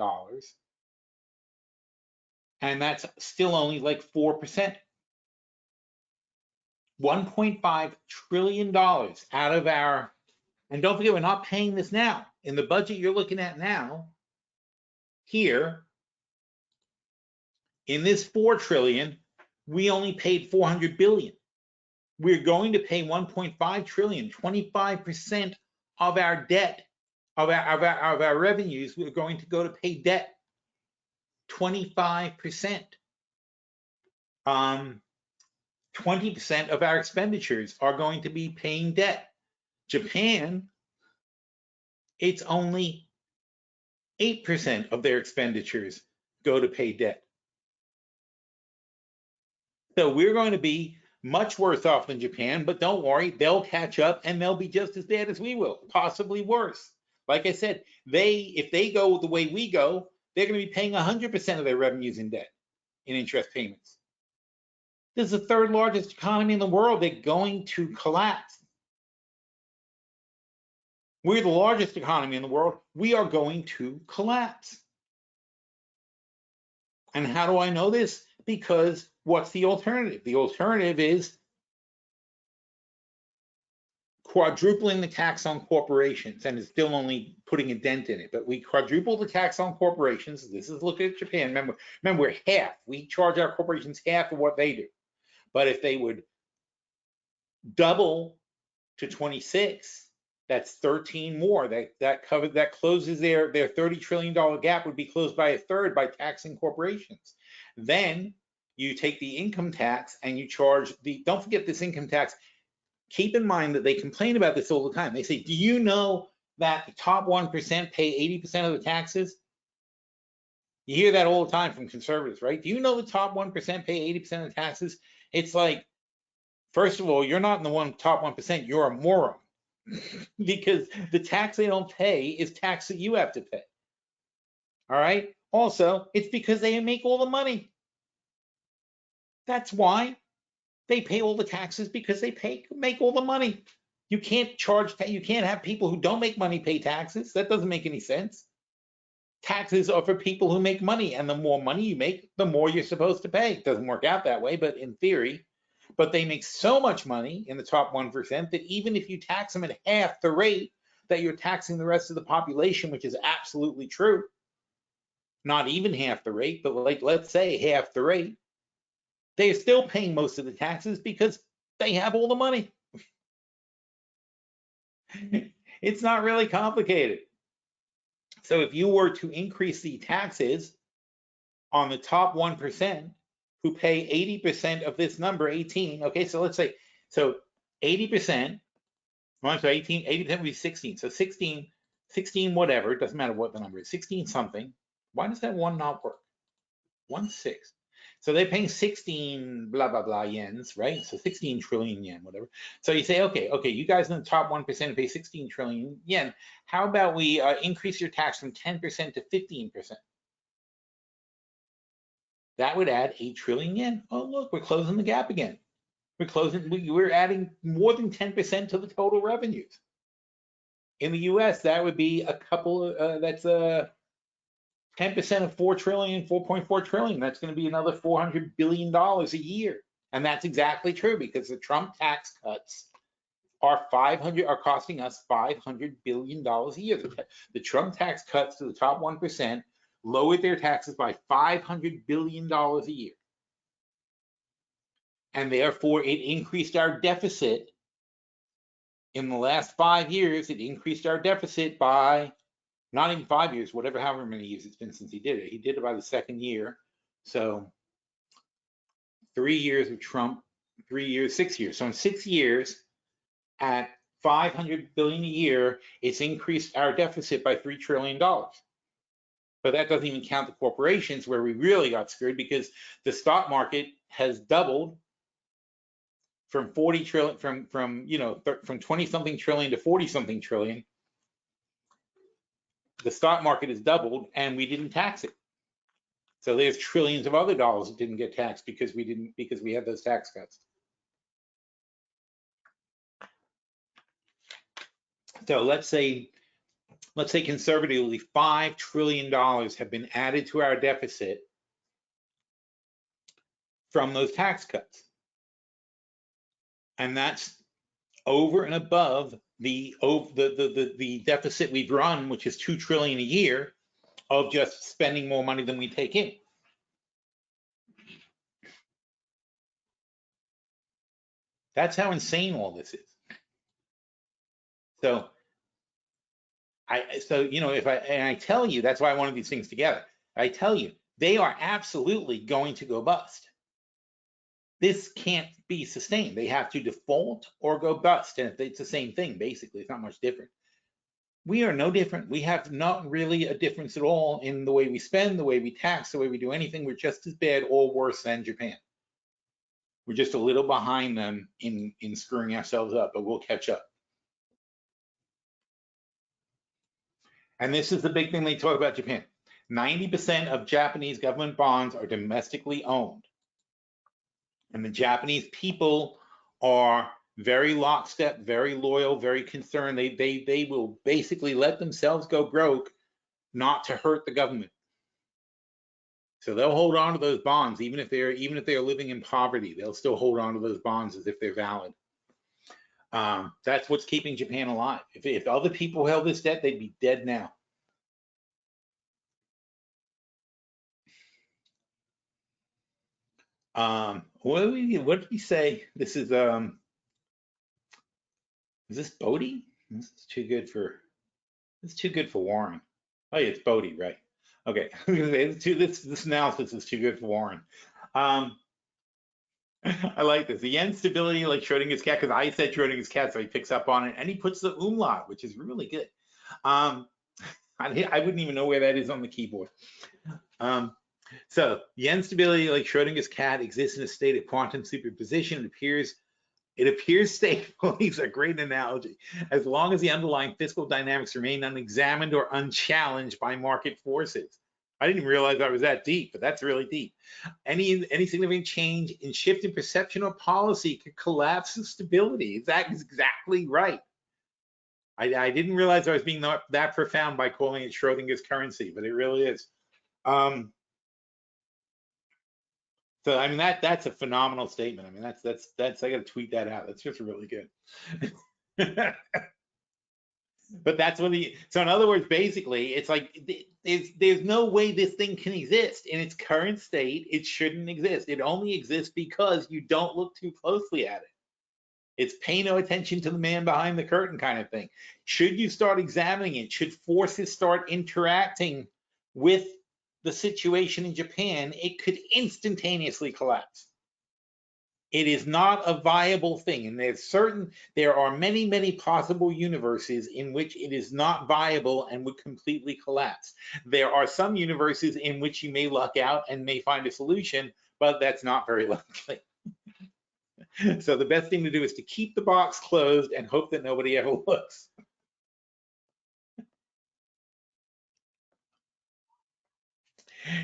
Speaker 1: And that's still only like 4%. $1.5 trillion out of our, and don't forget, we're not paying this now. In the budget you're looking at now, here, in this 4 trillion, we only paid 400 billion. We're going to pay 1.5 trillion, 25% of our debt, of our revenues, we're going to go to pay debt. 25%. 20% of our expenditures are going to be paying debt. Japan, it's only 8% of their expenditures go to pay debt. So we're going to be much worse off than Japan, but don't worry, they'll catch up and they'll be just as bad as we will, possibly worse. Like I said, if they go the way we go, they're going to be paying 100% of their revenues in debt, in interest payments. This is the third largest economy in the world. They're going to collapse. We're the largest economy in the world. We are going to collapse. And how do I know this? Because what's the alternative? The alternative is quadrupling the tax on corporations, and it's still only putting a dent in it. But we quadruple the tax on corporations. This is look at Japan. Remember, we're half. We charge our corporations half of what they do. But if they would double to 26, that's 13 more. That closes their $30 trillion gap would be closed by a third by taxing corporations. Then you take the income tax and you charge don't forget this income tax. Keep in mind that they complain about this all the time. They say, do you know that the top 1% pay 80% of the taxes? You hear that all the time from conservatives, right? Do you know the top 1% pay 80% of the taxes? It's like, first of all, you're not in the top 1%, you're a moron. Because the tax they don't pay is tax that you have to pay. All right? Also, it's because they make all the money. That's why they pay all the taxes, because they make all the money. You can't you can't have people who don't make money pay taxes. That doesn't make any sense. Taxes are for people who make money, and the more money you make, the more you're supposed to pay. It doesn't work out that way, but in theory. But they make so much money in the top 1% that even if you tax them at half the rate that you're taxing the rest of the population, which is absolutely true, not even half the rate, but like let's say half the rate, they're still paying most of the taxes because they have all the money. It's not really complicated. So if you were to increase the taxes on the top 1%, who pay 80% of this number, 18. Okay, so let's say, so 80%, well, so 80% would be 16. So 16 whatever, it doesn't matter what the number is, 16 something. Why does that one not work? 16. So they're paying 16 blah, blah, blah yens, right? So 16 trillion yen, whatever. So you say, okay, you guys in the top 1% pay 16 trillion yen. How about we increase your tax from 10% to 15%? That would add 8 trillion yen. Oh, look, we're closing the gap again. We're adding more than 10% to the total revenues. In the US, that would be a couple, that's 10% of 4 trillion, 4.4 trillion. That's going to be another $400 billion a year. And that's exactly true, because the Trump tax cuts are costing us $500 billion a year. The Trump tax cuts to the top 1% lowered their taxes by $500 billion a year. And therefore, it increased our deficit. In the last 5 years, it increased our deficit by, not even 5 years, however many years it's been since he did it. He did it by the second year. So 3 years of Trump, 3 years, 6 years. So in 6 years, at $500 billion a year, it's increased our deficit by $3 trillion. But that doesn't even count the corporations, where we really got screwed, because the stock market has doubled from 40 trillion, from 20-something trillion to 40-something trillion. The stock market has doubled, and we didn't tax it. So there's trillions of other dollars that didn't get taxed because we had those tax cuts. So let's say conservatively $5 trillion have been added to our deficit from those tax cuts. And that's over and above the deficit we've run, which is $2 trillion a year, of just spending more money than we take in. That's how insane all this is. So I tell you, that's why I wanted these things together. I tell you, they are absolutely going to go bust. This can't be sustained. They have to default or go bust. And it's the same thing, basically. It's not much different. We are no different. We have not really a difference at all in the way we spend, the way we tax, the way we do anything. We're just as bad or worse than Japan. We're just a little behind them in screwing ourselves up, but we'll catch up. And this is the big thing they talk about Japan. 90% of Japanese government bonds are domestically owned. And the Japanese people are very lockstep, very loyal, very concerned. They will basically let themselves go broke not to hurt the government. So they'll hold on to those bonds even if they're living in poverty. They'll still hold on to those bonds as if they're valid. That's what's keeping Japan alive. If other people held this debt, they'd be dead now. What did we say? This is this Bodie? This is too good for Warren. Oh yeah, it's Bodie, right? Okay, this analysis is too good for Warren. I like this. The yen stability, like Schrodinger's cat, because I said Schrodinger's cat, so he picks up on it, and he puts the umlaut, which is really good. I wouldn't even know where that is on the keyboard. So yen stability, like Schrodinger's cat, exists in a state of quantum superposition. It appears stable. It's a great analogy. As long as the underlying fiscal dynamics remain unexamined or unchallenged by market forces. I didn't realize I was that deep, but that's really deep. Any significant change in shift in perception or policy could collapse the stability. That is exactly right. I didn't realize I was being that profound by calling it Schrodinger's currency, but it really is. So I mean that's a phenomenal statement. I mean that's I got to tweet that out. That's just really good. But that's what so in other words, basically, it's like there's no way this thing can exist in its current state. It shouldn't exist. It only exists because you don't look too closely at it. It's pay no attention to the man behind the curtain kind of thing. Should you start examining it? Should forces start interacting with the situation in Japan, it could instantaneously collapse. It is not a viable thing, and there are many possible universes in which it is not viable and would completely collapse. There are some universes in which you may luck out and may find a solution, but that's not very likely. So the best thing to do is to keep the box closed and hope that nobody ever looks.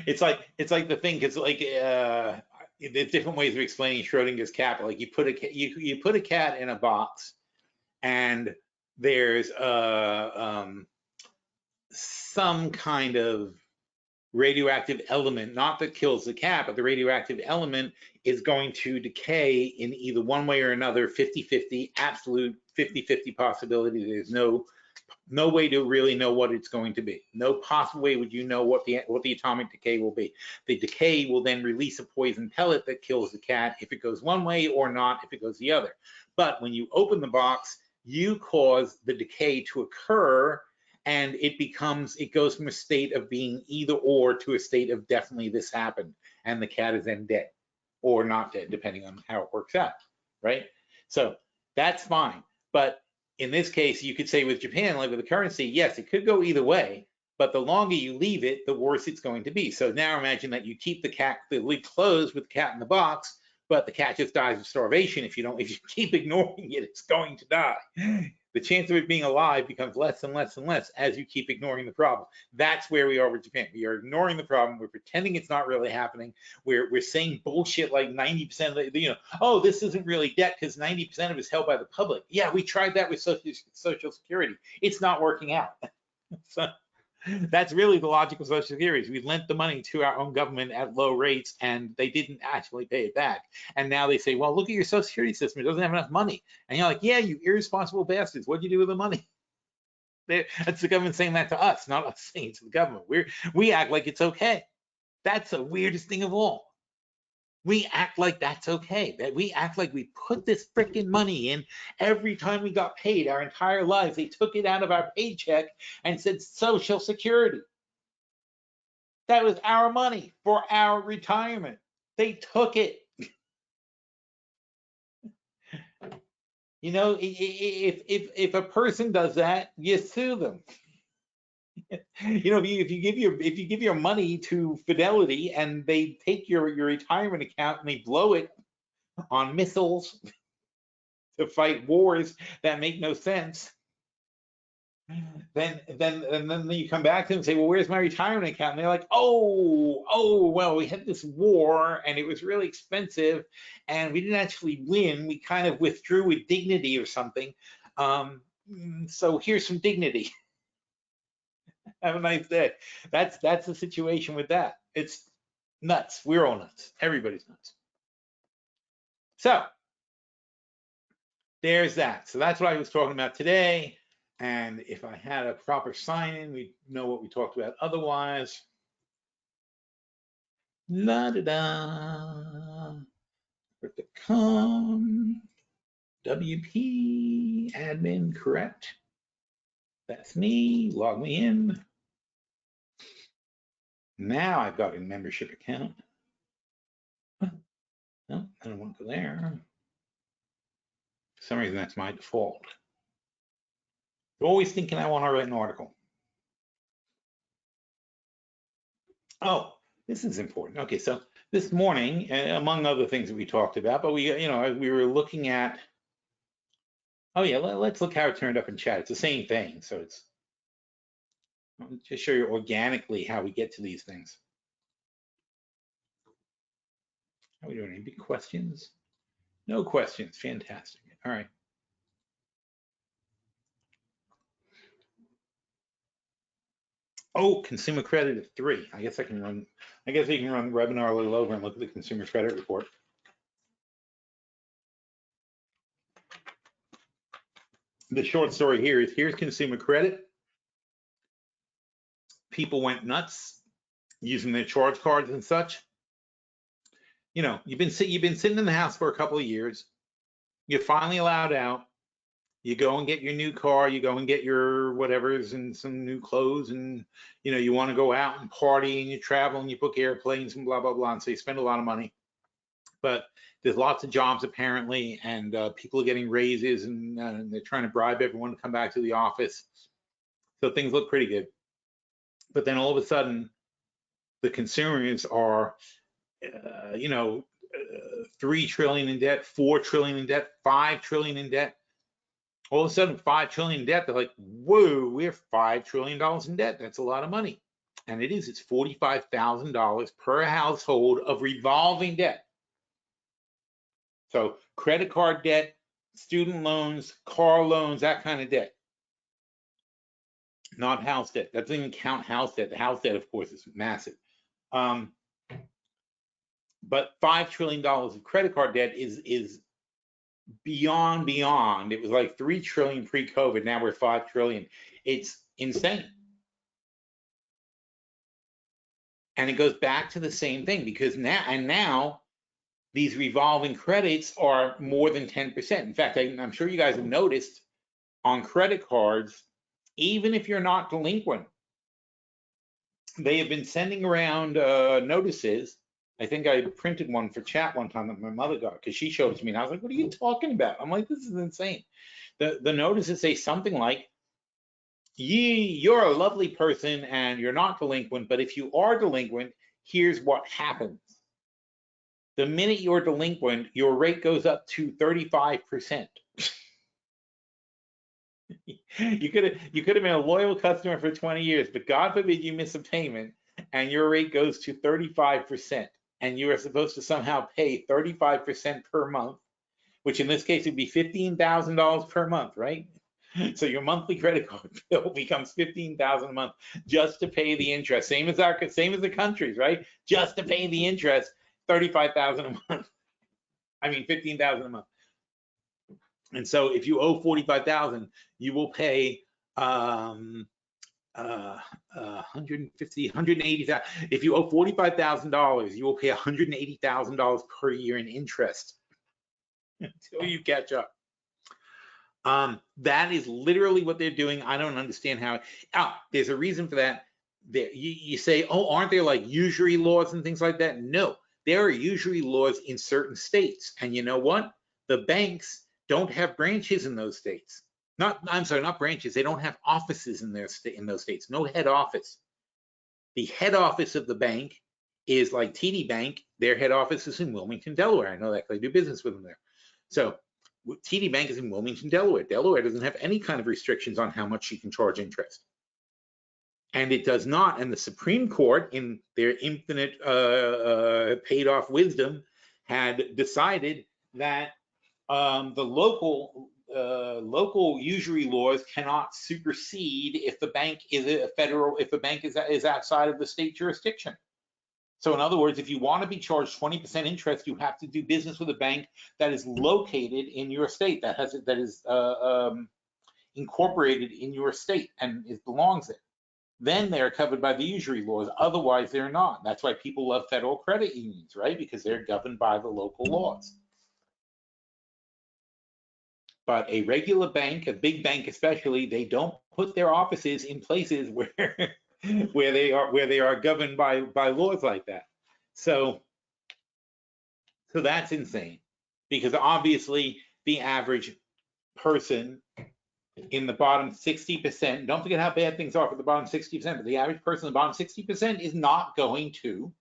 Speaker 1: It's like the thing, because like there's different ways of explaining Schrodinger's cat. Like you put a cat in a box, and there's some kind of radioactive element, not that kills the cat, but the radioactive element is going to decay in either one way or another, 50-50, absolute 50-50 possibility. There's no way to really know what it's going to be. No possible way would you know what the atomic decay will be. The decay will then release a poison pellet that kills the cat if it goes one way, or not if it goes the other. But when you open the box, you cause the decay to occur, and it goes from a state of being either or to a state of definitely this happened, and the cat is then dead or not dead, depending on how it works out, right? So that's fine. But in this case, you could say with Japan, like with the currency, yes, it could go either way, but the longer you leave it, the worse it's going to be. So now imagine that you keep the lid closed with the cat in the box, but the cat just dies of starvation. If you keep ignoring it, it's going to die. The chance of it being alive becomes less and less and less as you keep ignoring the problem. That's where we are with Japan. We are ignoring the problem. We're pretending it's not really happening. We're saying bullshit like 90% of the, oh, this isn't really debt because 90% of it is held by the public. Yeah, we tried that with Social Security. It's not working out. So that's really the logic of Social Security. We lent the money to our own government at low rates, and they didn't actually pay it back. And now they say, well, look at your Social Security system. It doesn't have enough money. And you're like, yeah, you irresponsible bastards. What'd you do with the money? That's the government saying that to us, not us saying it to the government. We act like it's okay. That's the weirdest thing of all. We act like that's okay. That we act like we put this freaking money in every time we got paid our entire lives. They took it out of our paycheck and said Social Security. That was our money for our retirement. They took it. You know, if a person does that, you sue them. You know, if you give your money to Fidelity and they take your retirement account and they blow it on missiles to fight wars that make no sense, then you come back to them and say, well, where's my retirement account? And they're like, oh, well, we had this war and it was really expensive and we didn't actually win. We kind of withdrew with dignity or something. So here's some dignity. Have a nice day. That's the situation with that. It's nuts. We're all nuts. Everybody's nuts. So there's that. So that's what I was talking about today. And if I had a proper sign-in, we'd know what we talked about otherwise. La-da-da. Crypto.com. WP admin, correct? That's me. Log me in. Now I've got a membership account. No, I don't want to go there. For some reason, that's my default. Always thinking I want to write an article. Oh, this is important. Okay, so this morning, among other things that we talked about, but we were looking at. Oh yeah, let's look how it turned up in chat. It's the same thing, so it's. I'll just show you organically how we get to these things. How are we doing? Any big questions? No questions. Fantastic. All right. Oh, consumer credit at 3. I guess we can run the webinar a little over and look at the consumer credit report. The short story here is here's consumer credit. People went nuts using their charge cards and such. You know, you've been sitting in the house for a couple of years. You're finally allowed out. You go and get your new car, you go and get your whatever's and some new clothes, and you know, you want to go out and party and you travel and you book airplanes and blah, blah, blah. And so you spend a lot of money. But there's lots of jobs apparently, and people are getting raises, and they're trying to bribe everyone to come back to the office. So things look pretty good. But then all of a sudden, the consumers are, 3 trillion in debt, 4 trillion in debt, 5 trillion in debt. All of a sudden, 5 trillion in debt. They're like, whoa, we're $5 trillion in debt. That's a lot of money. And it is. It's $45,000 per household of revolving debt. So credit card debt, student loans, car loans, that kind of debt. Not house debt. That doesn't even count house debt. The house debt, of course, is massive. But $5 trillion of credit card debt is beyond. It was like 3 trillion pre-COVID. Now we're 5 trillion. It's insane. And it goes back to the same thing because now these revolving credits are more than 10%. In fact, I'm sure you guys have noticed on credit cards, even if you're not delinquent, they have been sending around notices. I think I printed one for chat one time that my mother got because she showed it to me and I was like, what are you talking about? I'm like, this is insane. The notices say something like, you're a lovely person and you're not delinquent, but if you are delinquent, here's what happens. The minute you're delinquent, your rate goes up to 35%. You could have been a loyal customer for 20 years, but God forbid you miss a payment and your rate goes to 35%, and you are supposed to somehow pay 35% per month, which in this case would be $15,000 per month, right? So your monthly credit card bill becomes $15,000 a month just to pay the interest. Same as the countries, right? Just to pay the interest, $35,000 a month. I mean, $15,000 a month. And so if you owe $45,000, you will pay 150, 180,000. If you owe $45,000, you will pay $180,000 per year in interest until you catch up. That is literally what they're doing. I don't understand how. There's a reason for that. You say, oh, aren't there like usury laws and things like that? No, there are usury laws in certain states. And you know what? The banks don't have branches in those states. I'm sorry, not branches. They don't have offices in those states. No head office. The head office of the bank is like TD Bank. Their head office is in Wilmington, Delaware. I know that because I do business with them there. So TD Bank is in Wilmington, Delaware. Delaware doesn't have any kind of restrictions on how much you can charge interest. And it does not, and the Supreme Court, in their infinite paid off wisdom, had decided that the local usury laws cannot supersede if the bank is if the bank is outside of the state jurisdiction. So in other words, if you want to be charged 20% interest, you have to do business with a bank that is located in your state, that is incorporated in your state and it belongs there. Then they're covered by the usury laws. Otherwise, they're not. That's why people love federal credit unions, right? Because they're governed by the local laws. But a regular bank, a big bank especially, they don't put their offices in places where they are governed by laws like that. So that's insane, because obviously the average person in the bottom 60%, don't forget how bad things are for the bottom 60%, but the average person in the bottom 60% is not going to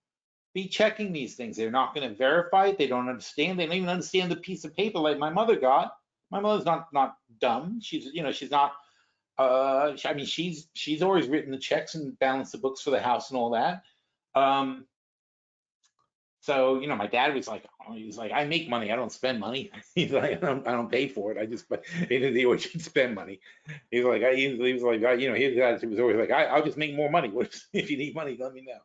Speaker 1: be checking these things. They're not going to verify it. They don't understand. They don't even understand the piece of paper like my mother got. My mother's not dumb. She's not. I mean, she's always written the checks and balanced the books for the house and all that. So my dad was like, I make money, I don't spend money. He's like, I don't pay for it. I just, but he always should spend money. He's like, he was like, his attitude was always like, I'll just make more money. If you need money, let me know.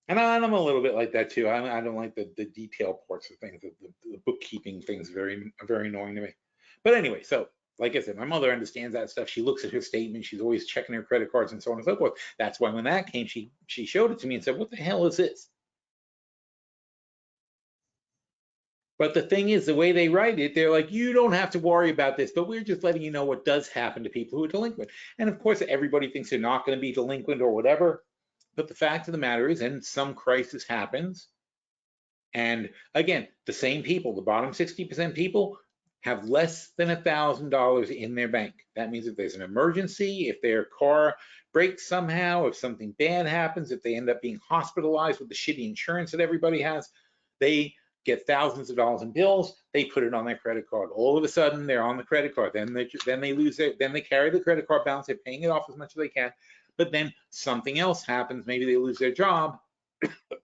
Speaker 1: And I'm a little bit like that too. I don't like the detail parts of things. The bookkeeping things very annoying to me. But anyway, so like I said, my mother understands that stuff. She looks at her statement. She's always checking her credit cards and so on and so forth. That's why when that came, she showed it to me and said, "What the hell is this?" But the thing is, the way they write it, they're like, you don't have to worry about this, but we're just letting you know what does happen to people who are delinquent. And of course, everybody thinks they're not going to be delinquent or whatever. But the fact of the matter is, and some crisis happens. And again, the same people, the bottom 60% people, have less than $1,000 in their bank. That means if there's an emergency, if their car breaks somehow, if something bad happens, if they end up being hospitalized with the shitty insurance that everybody has, they get thousands of dollars in bills. They put it on their credit card. All of a sudden, they're on the credit card. Then they lose it. Then they carry the credit card balance. They're paying it off as much as they can. But then something else happens. Maybe they lose their job,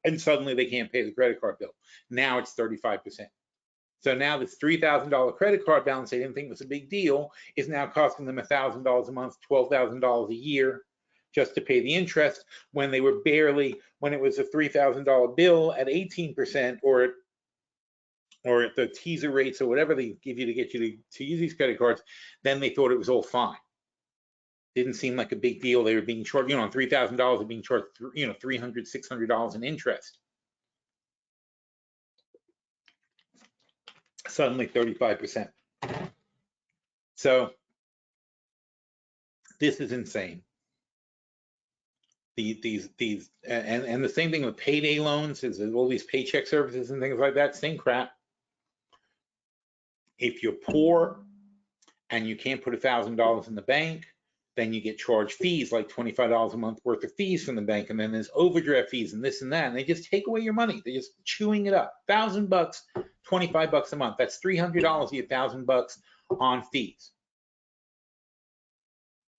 Speaker 1: and suddenly they can't pay the credit card bill. Now it's 35%. So now this $3,000 credit card balance they didn't think was a big deal is now costing them $1,000 a month, $12,000 a year just to pay the interest, when they were when it was a $3,000 bill at 18% or at the teaser rates or whatever they give you to get you to use these credit cards, then they thought it was all fine. Didn't seem like a big deal. They were being charged, on $3,000, they're being charged, $300, $600 in interest. Suddenly 35%. So this is insane. And the same thing with payday loans, is all these paycheck services and things like that, same crap. If you're poor and you can't put $1,000 in the bank, then you get charged fees, like $25 a month worth of fees from the bank, and then there's overdraft fees and this and that, and they just take away your money. They're just chewing it up. $1,000, $25 a month. That's $300, you get $1,000 on fees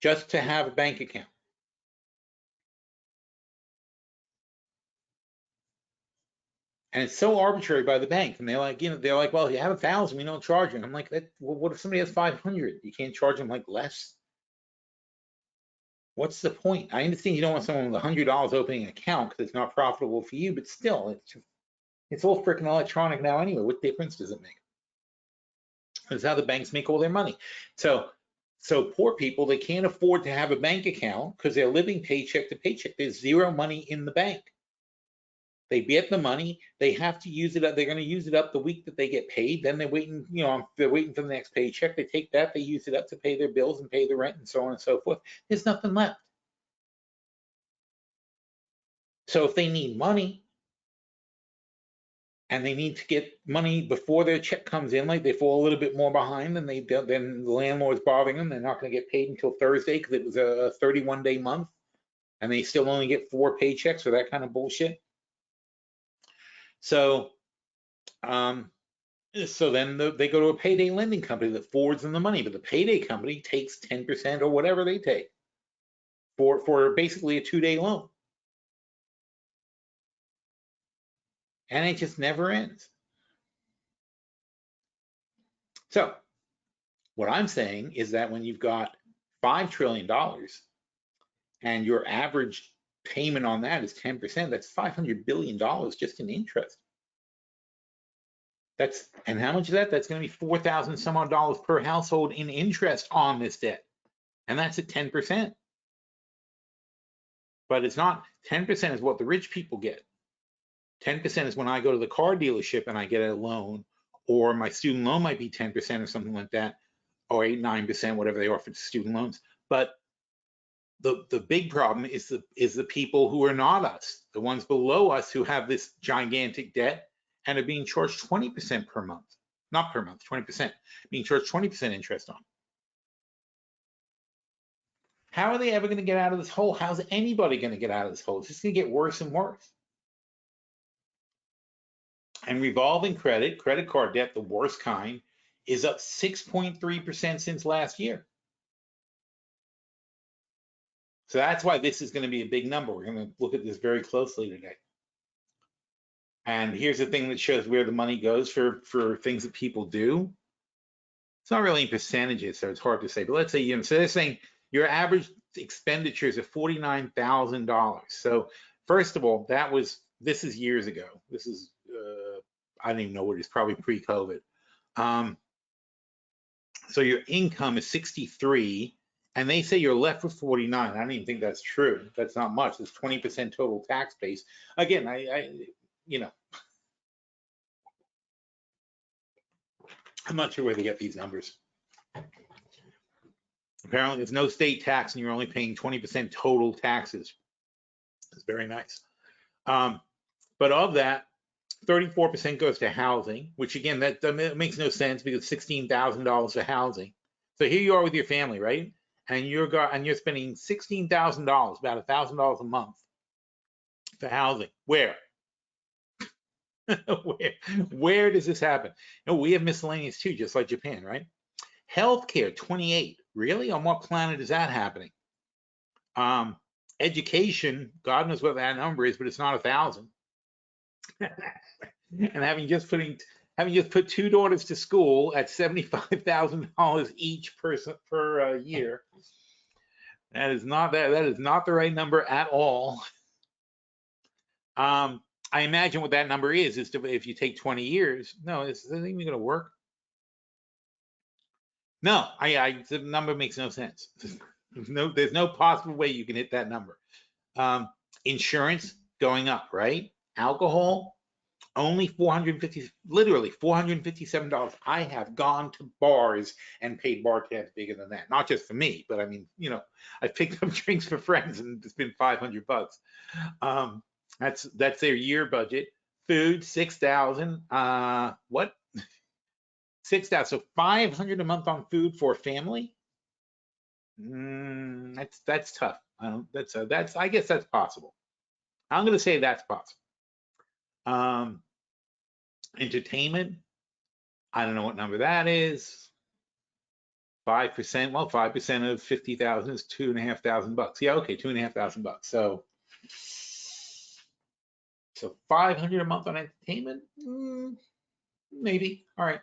Speaker 1: just to have a bank account. And it's so arbitrary by the bank. And they're like, well, if you have 1,000, we don't charge you. And I'm like, well, what if somebody has 500? You can't charge them like less? What's the point? I understand you don't want someone with $100 opening an account because it's not profitable for you, but still, it's all freaking electronic now anyway. What difference does it make? That's how the banks make all their money. So So poor people, they can't afford to have a bank account because they're living paycheck to paycheck. There's zero money in the bank. They get the money, they have to use it up. They're going to use it up the week that they get paid. Then they're waiting, they're waiting for the next paycheck. They take that, they use it up to pay their bills and pay the rent and so on and so forth. There's nothing left. So if they need money and they need to get money before their check comes in, like they fall a little bit more behind, then then the landlord's bothering them. They're not going to get paid until Thursday because it was a 31-day month, and they still only get 4 paychecks or that kind of bullshit. So, so then they go to a payday lending company that forwards them the money, but the payday company takes 10% or whatever they take for basically a 2-day loan. And it just never ends. So what I'm saying is that when you've got $5 trillion and your average payment on that is 10%, that's $500 billion just in interest. And how much is that? That's going to be 4,000 some odd dollars per household in interest on this debt. And that's at 10%. But it's not, 10% is what the rich people get. 10% is when I go to the car dealership and I get a loan, or my student loan might be 10% or something like that, or 8, 9%, whatever they offer to student loans. But the big problem is the people who are not us, the ones below us who have this gigantic debt and are being charged 20% per month, not per month, 20%, being charged 20% interest on. How are they ever going to get out of this hole? How's anybody going to get out of this hole? It's just going to get worse and worse. And revolving credit card debt, the worst kind, is up 6.3% since last year. So that's why this is going to be a big number. We're going to look at this very closely today. And here's the thing that shows where the money goes for things that people do. It's not really in percentages, so it's hard to say. But let's say, so they're saying your average expenditures are $49,000. So first of all, this is years ago. This is, I don't even know what it is, probably pre-COVID. So your income is 63, and they say you're left with 49. I don't even think that's true. That's not much. It's 20% total tax base. Again, I'm not sure where they get these numbers. Apparently, there's no state tax, and you're only paying 20% total taxes. It's very nice. But of that, 34% goes to housing, which again, that makes no sense because $16,000 for housing. So here you are with your family, right? And you're spending $16,000, about $1,000 a month for housing. Where? Where does this happen? No, we have miscellaneous too, just like Japan, right? Healthcare, 28. Really? On what planet is that happening? Education, God knows what that number is, but it's not 1,000. And having just put 2 daughters to school at $75,000 each person per year, that is not the right number at all. I imagine what that number is if you take 20 years. No, is that even going to work? No, the number makes no sense. There's no possible way you can hit that number. Insurance going up, right? Alcohol, only literally $457. I have gone to bars and paid bar tabs bigger than that. Not just for me, but I mean, I've picked up drinks for friends and it's been $500. That's their year budget. Food, 6,000. What? 6,000. So 500 a month on food for a family. That's tough. I guess that's possible. I'm going to say that's possible. Entertainment, I don't know what number that is. 5%. Well, 5% of 50,000 is $2,500. Yeah, okay, $2,500. So 500 a month on entertainment, maybe. All right.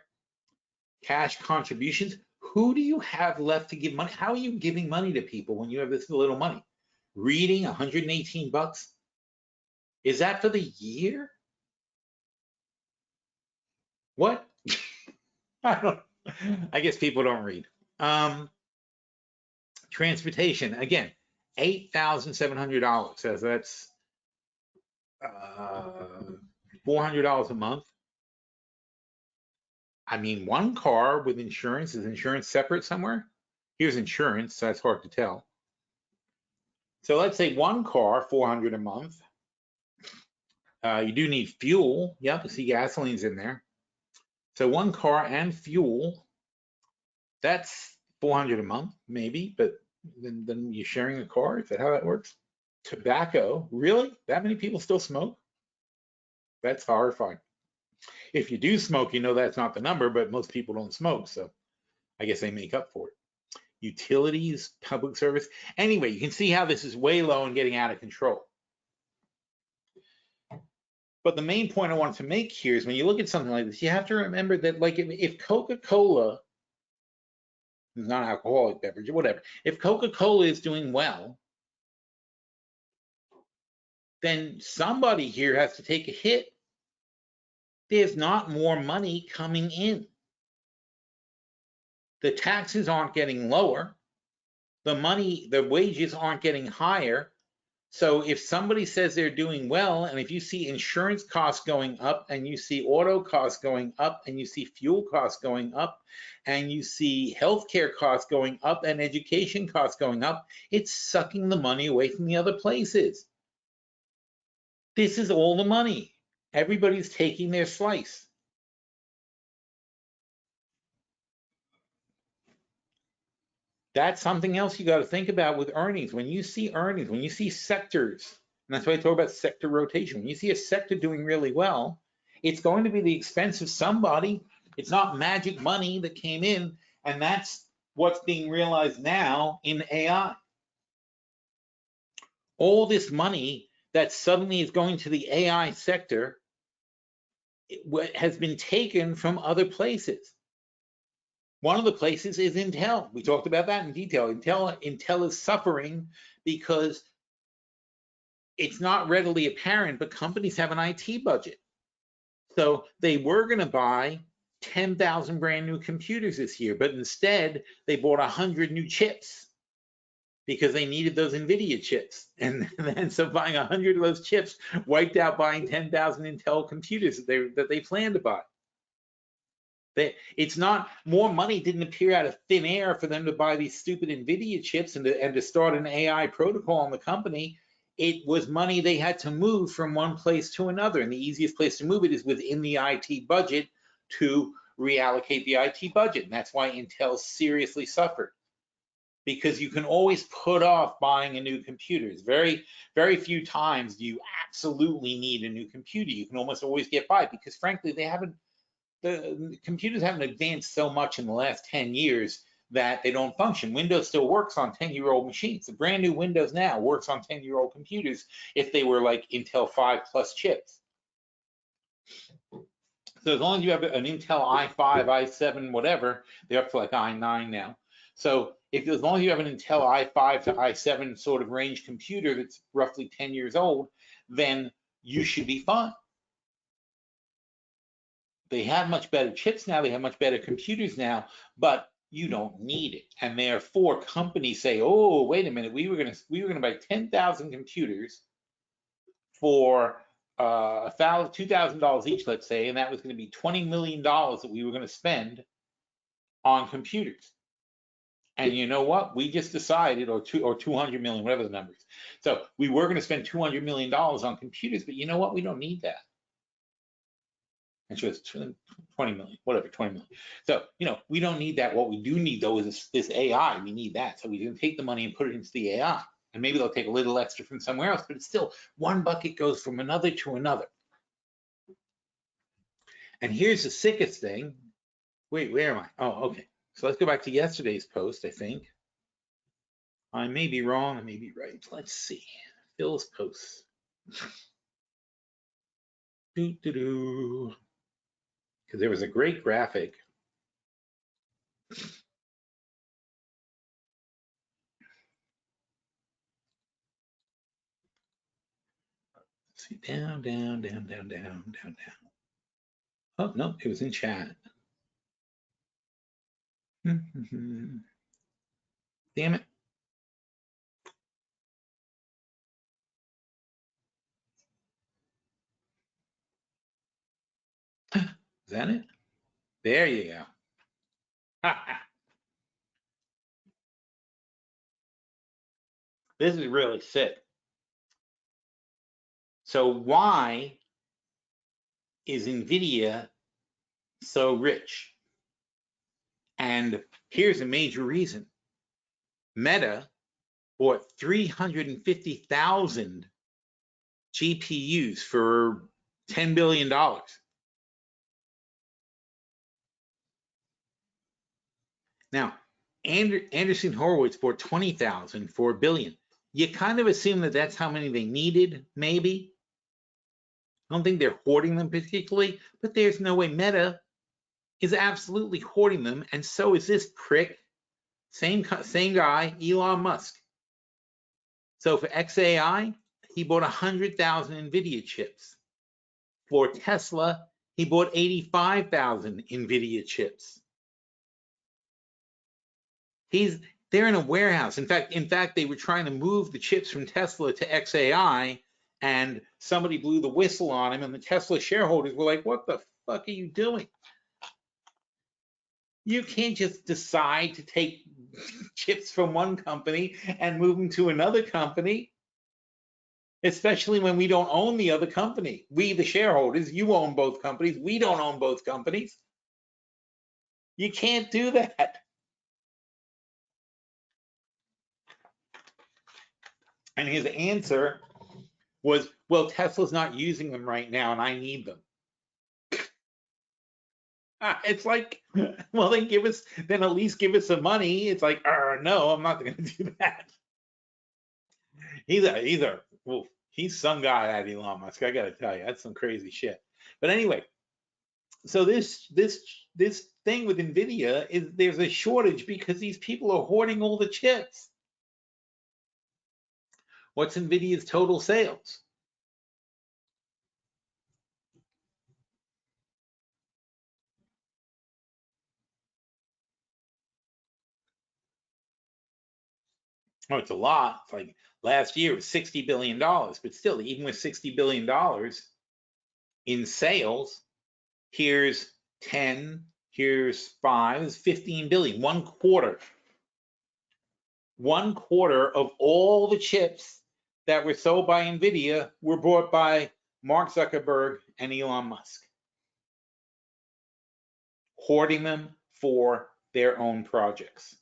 Speaker 1: Cash contributions. Who do you have left to give money? How are you giving money to people when you have this little money? Reading, $118. Is that for the year? What? I guess people don't read. Transportation, again, $8,700. So that's $400 a month. I mean, one car with insurance, is insurance separate somewhere? Here's insurance, so that's hard to tell. So let's say one car, 400 a month. You do need fuel. Yep, you see gasoline's in there. So one car and fuel, that's 400 a month, maybe, but then you're sharing a car. Is that how that works? Tobacco, really? That many people still smoke? That's horrifying. If you do smoke, you know that's not the number, but most people don't smoke, so I guess they make up for it. Utilities, public service. Anyway, you can see how this is way low and getting out of control. But the main point I wanted to make here is when you look at something like this, you have to remember that, like, if Coca-Cola is not an alcoholic beverage or whatever, if Coca-Cola is doing well, then somebody here has to take a hit. There's not more money coming in. The taxes aren't getting lower. The wages aren't getting higher. So if somebody says they're doing well, and if you see insurance costs going up, and you see auto costs going up, and you see fuel costs going up, and you see healthcare costs going up, and education costs going up, it's sucking the money away from the other places. This is all the money. Everybody's taking their slice. That's something else you got to think about with earnings. When you see earnings, when you see sectors, and that's why I talk about sector rotation. When you see a sector doing really well, it's going to be the expense of somebody. It's not magic money that came in, and that's what's being realized now in AI. All this money that suddenly is going to the AI sector has been taken from other places. One of the places is Intel. We talked about that in detail. Intel is suffering because it's not readily apparent, but companies have an IT budget. So they were going to buy 10,000 brand new computers this year, but instead they bought 100 new chips because they needed those NVIDIA chips. And then so buying 100 of those chips wiped out buying 10,000 Intel computers that they planned to buy. It's not, more money didn't appear out of thin air for them to buy these stupid NVIDIA chips and to start an AI protocol in the company. It was money they had to move from one place to another. And the easiest place to move it is within the IT budget to reallocate the IT budget. And that's why Intel seriously suffered. Because you can always put off buying a new computer. It's very, very few times do you absolutely need a new computer. You can almost always get by because frankly, the computers haven't advanced so much in the last 10 years that they don't function. Windows still works on 10-year-old machines. The brand new Windows now works on 10-year-old computers if they were like Intel 5 plus chips. So as long as you have an Intel i5, i7, whatever, they're up to like i9 now. So as long as you have an Intel i5 to i7 sort of range computer that's roughly 10 years old, then you should be fine. They have much better chips now, they have much better computers now, but you don't need it. And therefore companies say, oh, wait a minute, we were gonna buy 10,000 computers for $2,000 each, let's say, and that was gonna be $20 million that we were gonna spend on computers. And you know what? We just decided, or 200 million, whatever the number is. So we were gonna spend $200 million on computers, but you know what? We don't need that. And she was 20 million, whatever, 20 million. So, we don't need that. What we do need though is this AI. We need that. So we can take the money and put it into the AI. And maybe they'll take a little extra from somewhere else, but it's still one bucket goes from another to another. And here's the sickest thing. Wait, where am I? Oh, okay. So let's go back to yesterday's post, I think. I may be wrong, I may be right. Let's see. Phil's posts. Because there was a great graphic. See, down. Oh, no, it was in chat. Damn it. that it? There you go. This is really sick. So why is NVIDIA so rich? And here's a major reason. Meta bought 350,000 GPUs for $10 billion. Now, Anderson Horowitz bought 20,000 for $1 billion. You kind of assume that that's how many they needed, maybe. I don't think they're hoarding them particularly, but there's no way. Meta is absolutely hoarding them, and so is this prick, same guy, Elon Musk. So for XAI, he bought 100,000 NVIDIA chips. For Tesla, he bought 85,000 NVIDIA chips. They're in a warehouse. In fact, they were trying to move the chips from Tesla to XAI, and somebody blew the whistle on him, and the Tesla shareholders were like, "What the fuck are you doing? You can't just decide to take chips from one company and move them to another company, especially when we don't own the other company. We, the shareholders, you own both companies. We don't own both companies. You can't do that." And his answer was, "Well, Tesla's not using them right now, and I need them." It's like, well, then at least give us some money. It's like, no, I'm not going to do that. He's some guy, that Elon Musk. I got to tell you, that's some crazy shit. But anyway, so this thing with NVIDIA is there's a shortage because these people are hoarding all the chips. What's NVIDIA's total sales? Oh, it's a lot. It's like last year it was $60 billion, but still, even with $60 billion in sales, here's 10, here's 5, it's 15 billion, 1/4. 1/4 of all the chips that were sold by NVIDIA were bought by Mark Zuckerberg and Elon Musk, hoarding them for their own projects.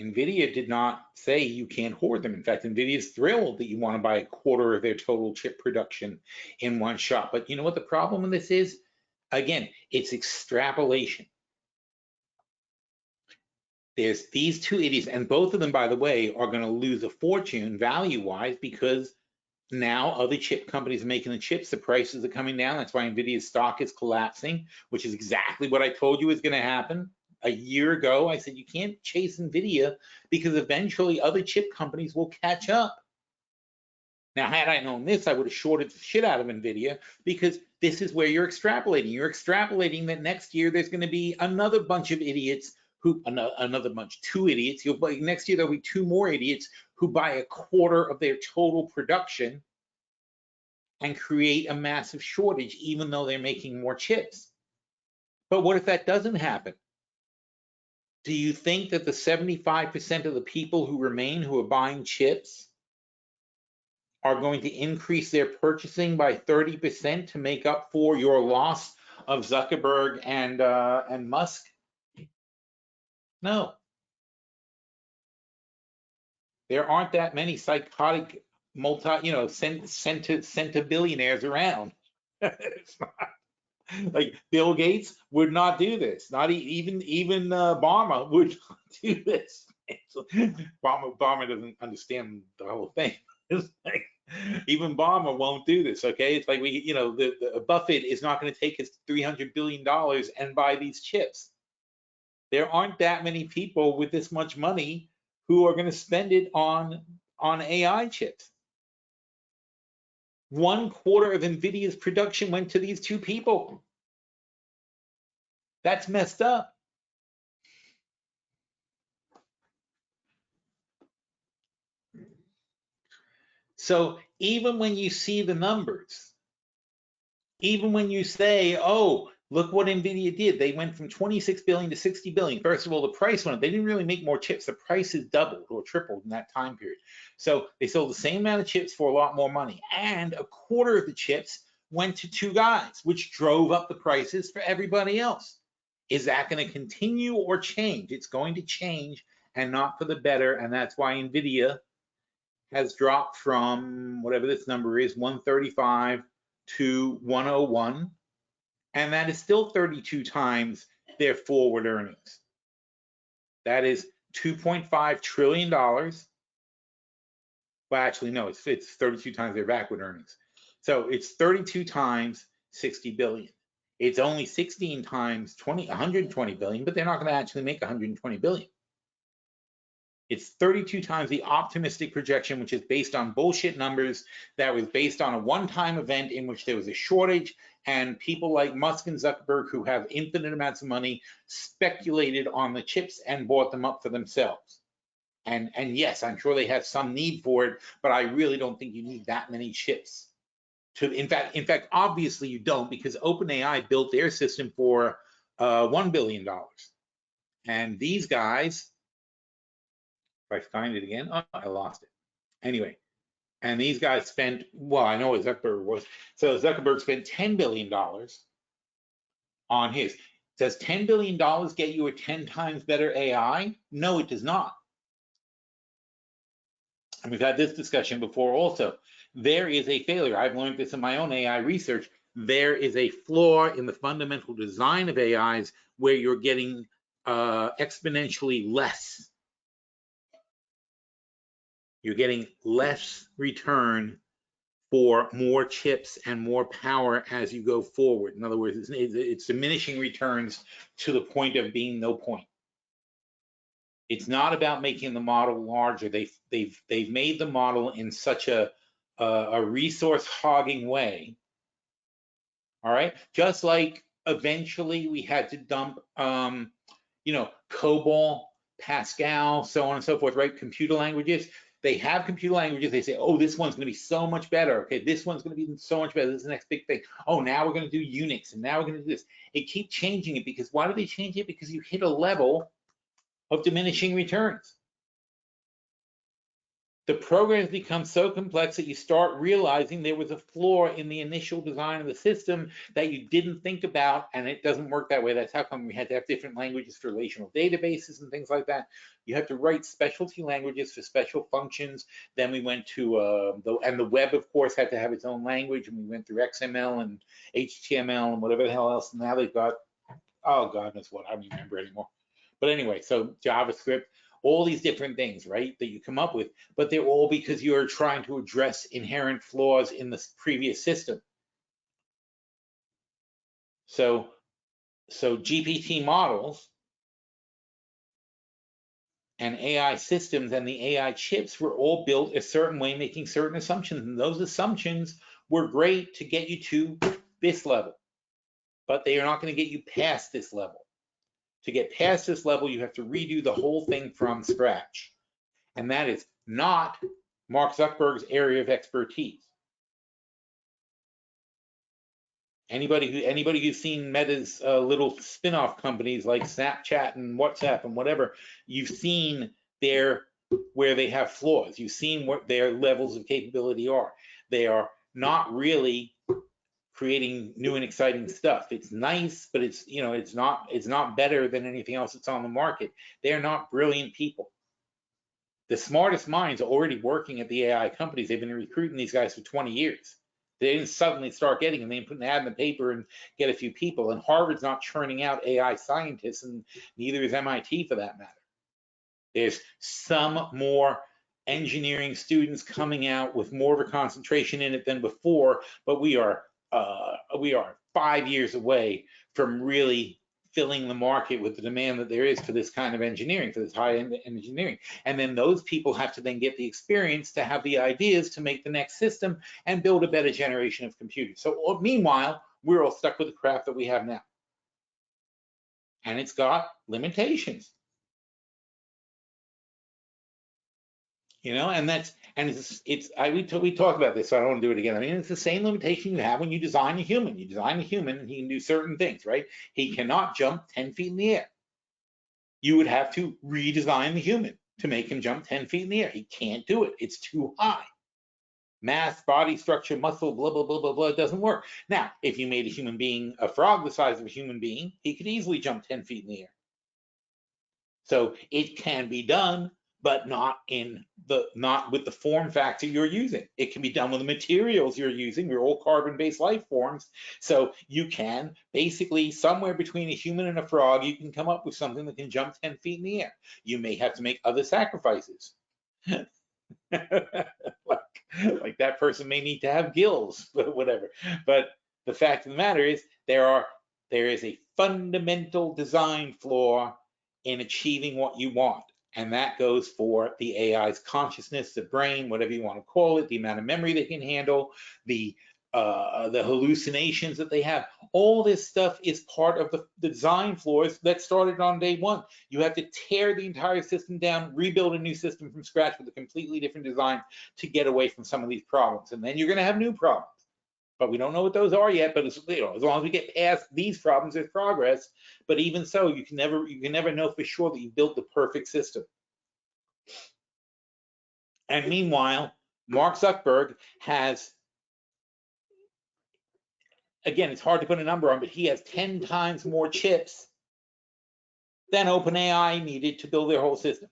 Speaker 1: NVIDIA did not say you can't hoard them. In fact, NVIDIA is thrilled that you want to buy 1/4 of their total chip production in one shot. But you know what the problem with this is? Again, it's extrapolation. There's these two idiots, and both of them, by the way, are going to lose a fortune value-wise because now other chip companies are making the chips, the prices are coming down. That's why NVIDIA's stock is collapsing, which is exactly what I told you was going to happen. A year ago, I said you can't chase NVIDIA because eventually other chip companies will catch up. Now, had I known this, I would have shorted the shit out of NVIDIA because this is where you're extrapolating. You're extrapolating that next year there's going to be another bunch of idiots who, two idiots. Next year there'll be 2 more idiots who buy 1/4 of their total production and create a massive shortage, even though they're making more chips. But what if that doesn't happen? Do you think that the 75% of the people who remain who are buying chips are going to increase their purchasing by 30% to make up for your loss of Zuckerberg and Musk? No. There aren't that many psychotic centibillionaires around. It's not. Like Bill Gates would not do this. Not even Obama would not do this. Obama doesn't understand the whole thing. It's like, even Obama won't do this. Okay, it's like the Buffett is not going to take his $300 billion and buy these chips. There aren't that many people with this much money who are going to spend it on AI chips. 1/4 of NVIDIA's production went to these 2 people. That's messed up. So even when you see the numbers, even when you say, oh, look what NVIDIA did. They went from 26 billion to 60 billion. First of all, the price went up. They didn't really make more chips. The prices doubled or tripled in that time period. So they sold the same amount of chips for a lot more money. And a quarter of the chips went to two guys, which drove up the prices for everybody else. Is that going to continue or change? It's going to change, and not for the better. And that's why NVIDIA has dropped from whatever this number is, 135 to 101, and that is still 32 times their forward earnings. That is $2.5 trillion. Well, actually, no, it's 32 times their backward earnings. So it's 32 times 60 billion. It's only 16 times 120 billion, but they're not going to actually make 120 billion. It's 32 times the optimistic projection, which is based on bullshit numbers that was based on a one-time event in which there was a shortage, and people like Musk and Zuckerberg, who have infinite amounts of money, speculated on the chips and bought them up for themselves. And yes, I'm sure they have some need for it, but I really don't think you need that many chips. In fact, obviously you don't, because OpenAI built their system for $1 billion. And these guys, if I find it again, oh, I lost it. Anyway, and these guys spent, well, I know what Zuckerberg was. So Zuckerberg spent $10 billion on his. Does $10 billion get you a 10 times better AI? No, it does not. And we've had this discussion before also. There is a failure. I've learned this in my own AI research. There is a flaw in the fundamental design of AIs where you're getting exponentially less. You're getting less return for more chips and more power as you go forward. In other words, it's diminishing returns to the point of being no point. It's not about making the model larger. They've made the model in such a resource hogging way. All right, just like eventually we had to dump, COBOL, Pascal, so on and so forth, right? Computer languages. They have computer languages. They say, oh, this one's going to be so much better. Okay, this one's going to be so much better. This is the next big thing. Oh, now we're going to do Unix, and now we're going to do this. They keep changing it because why do they change it? Because you hit a level of diminishing returns. The programs become so complex that you start realizing there was a flaw in the initial design of the system that you didn't think about, and it doesn't work that way. That's how come we had to have different languages for relational databases and things like that. You have to write specialty languages for special functions. Then we went to, the web, of course, had to have its own language, and we went through XML and HTML and whatever the hell else. And now they've got, oh, God knows what, I don't remember anymore. But anyway, so JavaScript, all these different things, right, that you come up with, but they're all because you're trying to address inherent flaws in the previous system. So GPT models and AI systems and the AI chips were all built a certain way, making certain assumptions, and those assumptions were great to get you to this level, but they are not going to get you past this level. To get past this level, you have to redo the whole thing from scratch. And that is not Mark Zuckerberg's area of expertise. Anybody who's seen Meta's little spin-off companies like Snapchat and WhatsApp and whatever, you've seen where they have flaws. You've seen what their levels of capability are. They are not really creating new and exciting stuff. It's nice, but it's not better than anything else that's on the market. They're not brilliant people. The smartest minds are already working at the AI companies. They've been recruiting these guys for 20 years. They didn't suddenly start getting them. They didn't put an ad in the paper and get a few people. And Harvard's not churning out AI scientists, and neither is MIT for that matter. There's some more engineering students coming out with more of a concentration in it than before, but we are 5 years away from really filling the market with the demand that there is for this kind of engineering, for this high-end engineering. And then those people have to then get the experience to have the ideas to make the next system and build a better generation of computers. So meanwhile, we're all stuck with the crap that we have now. And it's got limitations. And we talked about this, so I don't want to do it again. I mean, it's the same limitation you have when you design a human. You design a human and he can do certain things, right? He cannot jump 10 feet in the air. You would have to redesign the human to make him jump 10 feet in the air. He can't do it. It's too high. Mass, body structure, muscle, blah, blah, blah, blah, blah, it doesn't work. Now, if you made a human being, a frog the size of a human being, he could easily jump 10 feet in the air. So it can be done, but not with the form factor you're using. It can be done with the materials you're using. We're all carbon-based life forms. So you can basically, somewhere between a human and a frog, you can come up with something that can jump 10 feet in the air. You may have to make other sacrifices. like that person may need to have gills, but whatever. But the fact of the matter is there is a fundamental design flaw in achieving what you want. And that goes for the AI's consciousness, the brain, whatever you want to call it, the amount of memory they can handle, the hallucinations that they have. All this stuff is part of the design flaws that started on day one. You have to tear the entire system down, rebuild a new system from scratch with a completely different design to get away from some of these problems. And then you're going to have new problems. But we don't know what those are yet. But as long as we get past these problems, there's progress. But even so, you can never know for sure that you built the perfect system. And meanwhile, Mark Zuckerberg has, again, it's hard to put a number on, but he has 10 times more chips than OpenAI needed to build their whole system.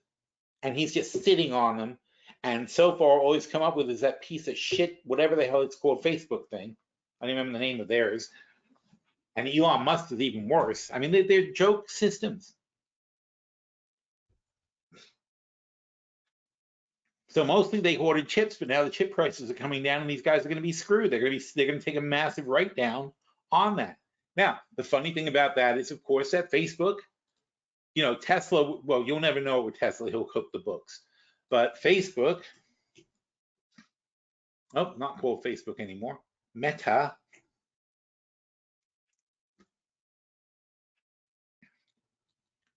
Speaker 1: And he's just sitting on them. And so far, all he's come up with is that piece of shit, whatever the hell it's called, Facebook thing. I don't remember the name of theirs. And Elon Musk is even worse. I mean, they're joke systems. So mostly they hoarded chips, but now the chip prices are coming down, and these guys are going to be screwed. They're going to take a massive write down on that. Now, the funny thing about that is, of course, that Facebook, Tesla. Well, you'll never know with Tesla. He'll cook the books, but Facebook. Oh, not called Facebook anymore. Meta.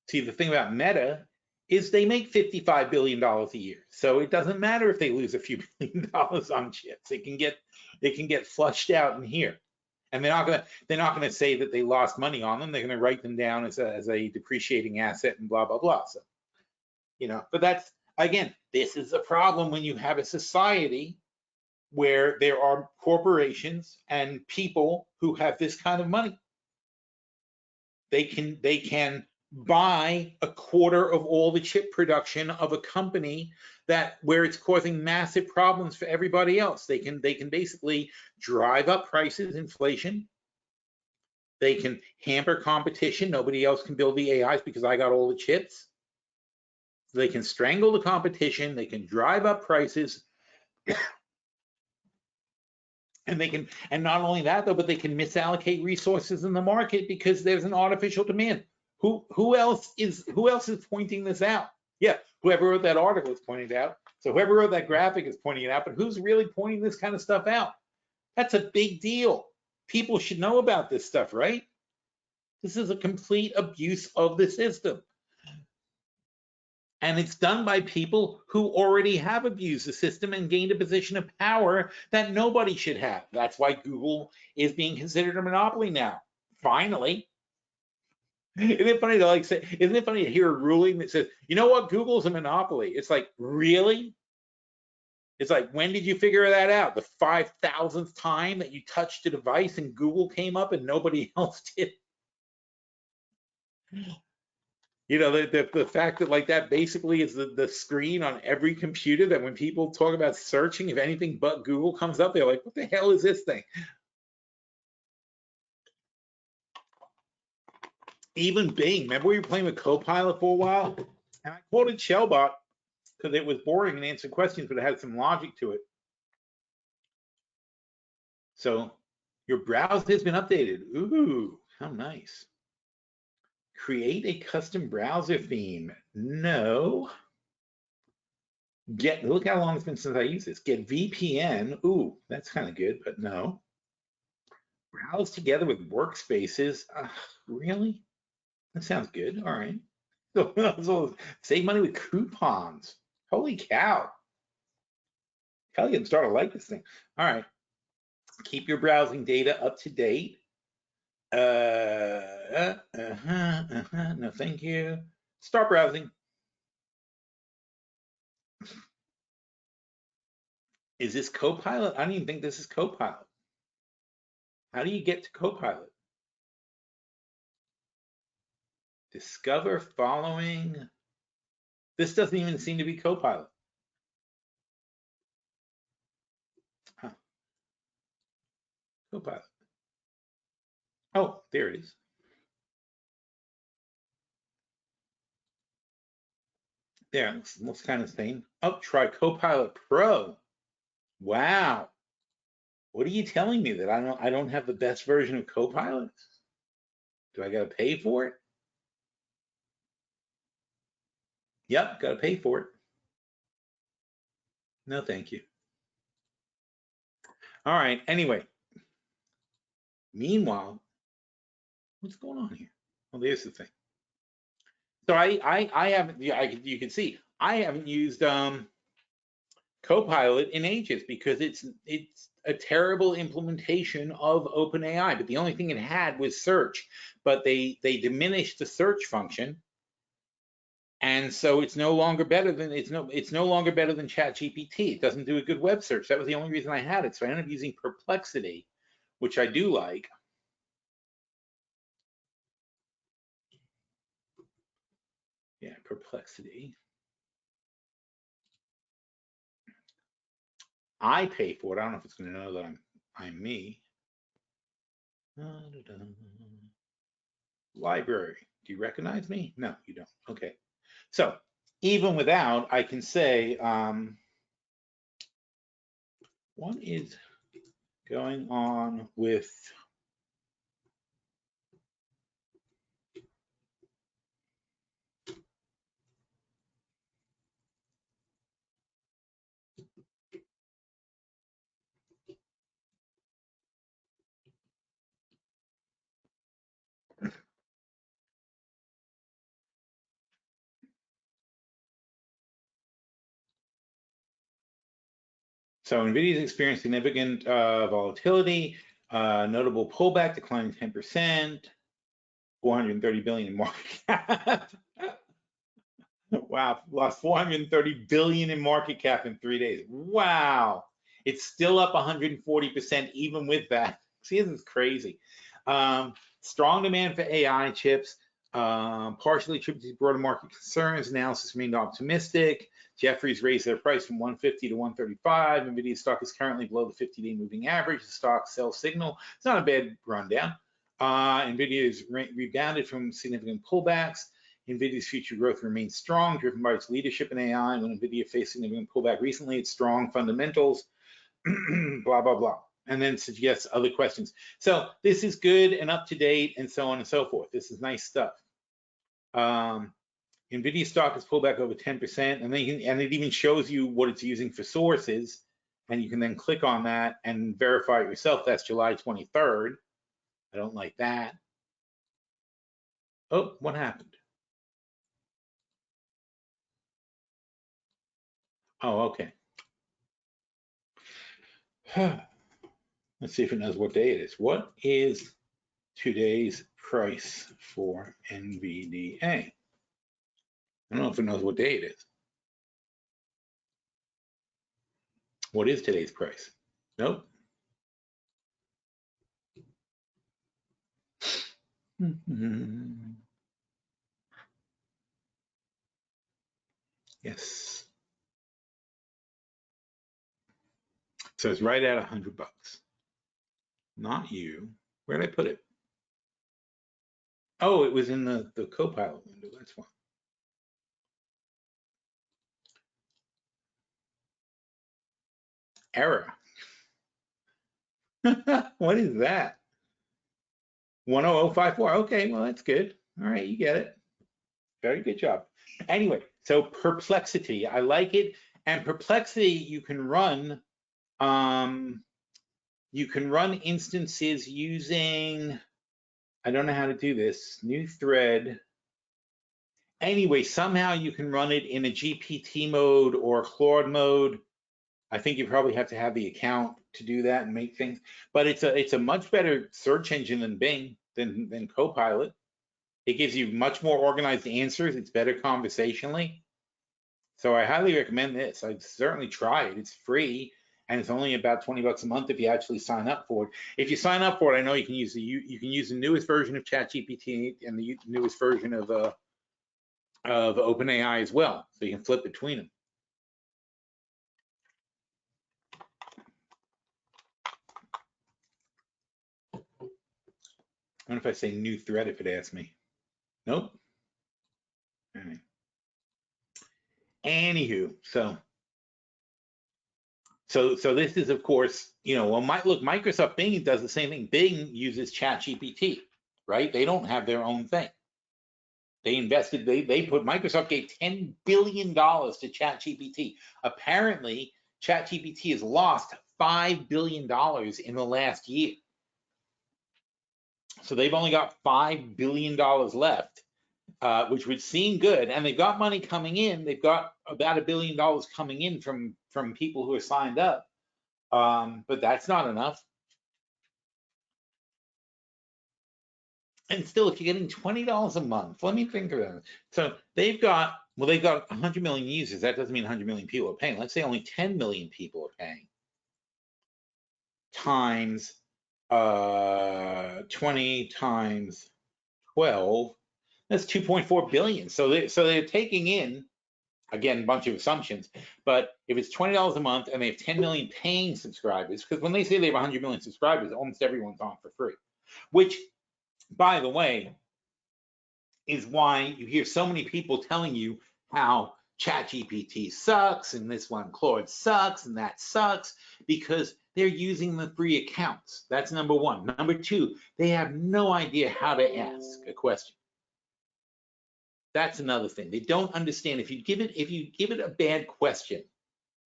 Speaker 1: See, the thing about Meta is they make $55 billion a year. So it doesn't matter if they lose a few $1 billion on chips. It can get flushed out in here. And they're not gonna say that they lost money on them. They're gonna write them down as a depreciating asset and blah, blah, blah. So, but that's, again, this is a problem when you have a society where there are corporations and people who have this kind of money. They can buy a quarter of all the chip production of a company where it's causing massive problems for everybody else. They can basically drive up prices, inflation. They can hamper competition. Nobody else can build the AIs because I got all the chips. They can strangle the competition. They can drive up prices. And not only that though, but they can misallocate resources in the market because there's an artificial demand. Who else is pointing this out? Yeah, whoever wrote that article is pointing it out. So whoever wrote that graphic is pointing it out, but who's really pointing this kind of stuff out? That's a big deal. People should know about this stuff, right? This is a complete abuse of the system. And it's done by people who already have abused the system and gained a position of power that nobody should have. That's why Google is being considered a monopoly now. Finally. Isn't it funny to hear a ruling that says, you know what, Google's a monopoly? It's like, really? It's like, when did you figure that out? The 5,000th time that you touched a device and Google came up and nobody else did? The fact that like that basically is the screen on every computer, that when people talk about searching, if anything but Google comes up, they're like, what the hell is this thing? Even Bing, remember we were playing with Copilot for a while? And I quoted Shellbot because it was boring and answered questions, but it had some logic to it. So your browser has been updated. Ooh, how nice. Create a custom browser theme. No. Look how long it's been since I used this. Get VPN. Ooh, that's kind of good, but no. Browse together with workspaces. Really? That sounds good. All right. So save money with coupons. Holy cow. Hell, you started to like this thing. All right. Keep your browsing data up to date. No, thank you. Start browsing. Is this Copilot? I don't even think this is Copilot. How do you get to Copilot? Discover following. This doesn't even seem to be Copilot. Huh. Copilot. Oh, there it is. There, looks kind of same. Oh, try Copilot Pro. Wow. What are you telling me, that I don't have the best version of Copilot? Do I gotta pay for it? Yep, gotta pay for it. No, thank you. All right, anyway. Meanwhile, what's going on here? Well, there's the thing. So I haven't, yeah, you can see I haven't used Copilot in ages because it's a terrible implementation of OpenAI. But the only thing it had was search, but they diminished the search function, and so it's no longer better than it's no longer better than ChatGPT. It doesn't do a good web search. That was the only reason I had it. So I ended up using Perplexity, which I do like. Yeah, Perplexity. I pay for it. I don't know if it's going to know that I'm me. Library. Do you recognize me? No, you don't. Okay. So even without, I can say, what is going on with so NVIDIA's experienced significant volatility, notable pullback, declining 10%, 430 billion in market cap. Wow, lost 430 billion in market cap in 3 days. Wow, it's still up 140% even with that. See, this is crazy. Strong demand for AI chips, partially attributed to broader market concerns. Analysis remained optimistic. Jefferies raised their price from 150 to 135. NVIDIA stock is currently below the 50-day moving average. The stock sell signal. It's not a bad rundown. NVIDIA has rebounded from significant pullbacks. NVIDIA's future growth remains strong, driven by its leadership in AI. When NVIDIA faced significant pullback recently, its strong fundamentals, blah, blah, blah. And then suggests other questions. So this is good and up to date and so on and so forth. This is nice stuff. NVIDIA stock has pulled back over 10%, and it even shows you what it's using for sources, and you can then click on that and verify it yourself. That's July 23rd. I don't like that. Oh, what happened? Oh, okay. Let's see if it knows what day it is. What is today's price for NVDA? I don't know if it knows what day it is. What is today's price? Nope. Yes. So it's right at $100. Not you. Where did I put it? Oh, it was in the Copilot window. That's why. Error. What is that? 10054. Okay, well, that's good. All right, you get it. Very good job. Anyway, so Perplexity, I like it. And Perplexity, you can run instances using, I don't know how to do this, new thread. Anyway, somehow you can run it in a GPT mode or Claude mode. I think you probably have to have the account to do that and make things, but it's a much better search engine than Bing, than Copilot. It gives you much more organized answers. It's better conversationally. So I highly recommend this. I'd certainly try it. It's free and it's only about 20 bucks a month if you actually sign up for it. If you sign up for it, I know you can use the newest version of ChatGPT and the newest version of OpenAI as well. So you can flip between them. I wonder if I say new thread if it asks me. Nope. All right. Anywho, so this is, of course, well, look, Microsoft Bing does the same thing. Bing uses ChatGPT, right? They don't have their own thing. Microsoft gave $10 billion to ChatGPT. Apparently, ChatGPT has lost $5 billion in the last year. So they've only got $5 billion left, which would seem good. And they've got money coming in. They've got about $1 billion coming in from people who are signed up. But that's not enough. And still, if you're getting $20 a month, let me think of it. So they've got 100 million users. That doesn't mean 100 million people are paying. Let's say only 10 million people are paying. Times 20 times 12, that's 2.4 billion. So they're taking in, again, a bunch of assumptions, but if it's $20 a month and they have 10 million paying subscribers, because when they say they have 100 million subscribers, almost everyone's on for free, which, by the way, is why you hear so many people telling you how ChatGPT sucks and this one Claude sucks and that sucks, because they're using the free accounts. That's number one. Number two, they have no idea how to ask a question. That's another thing. They don't understand. If you give it a bad question,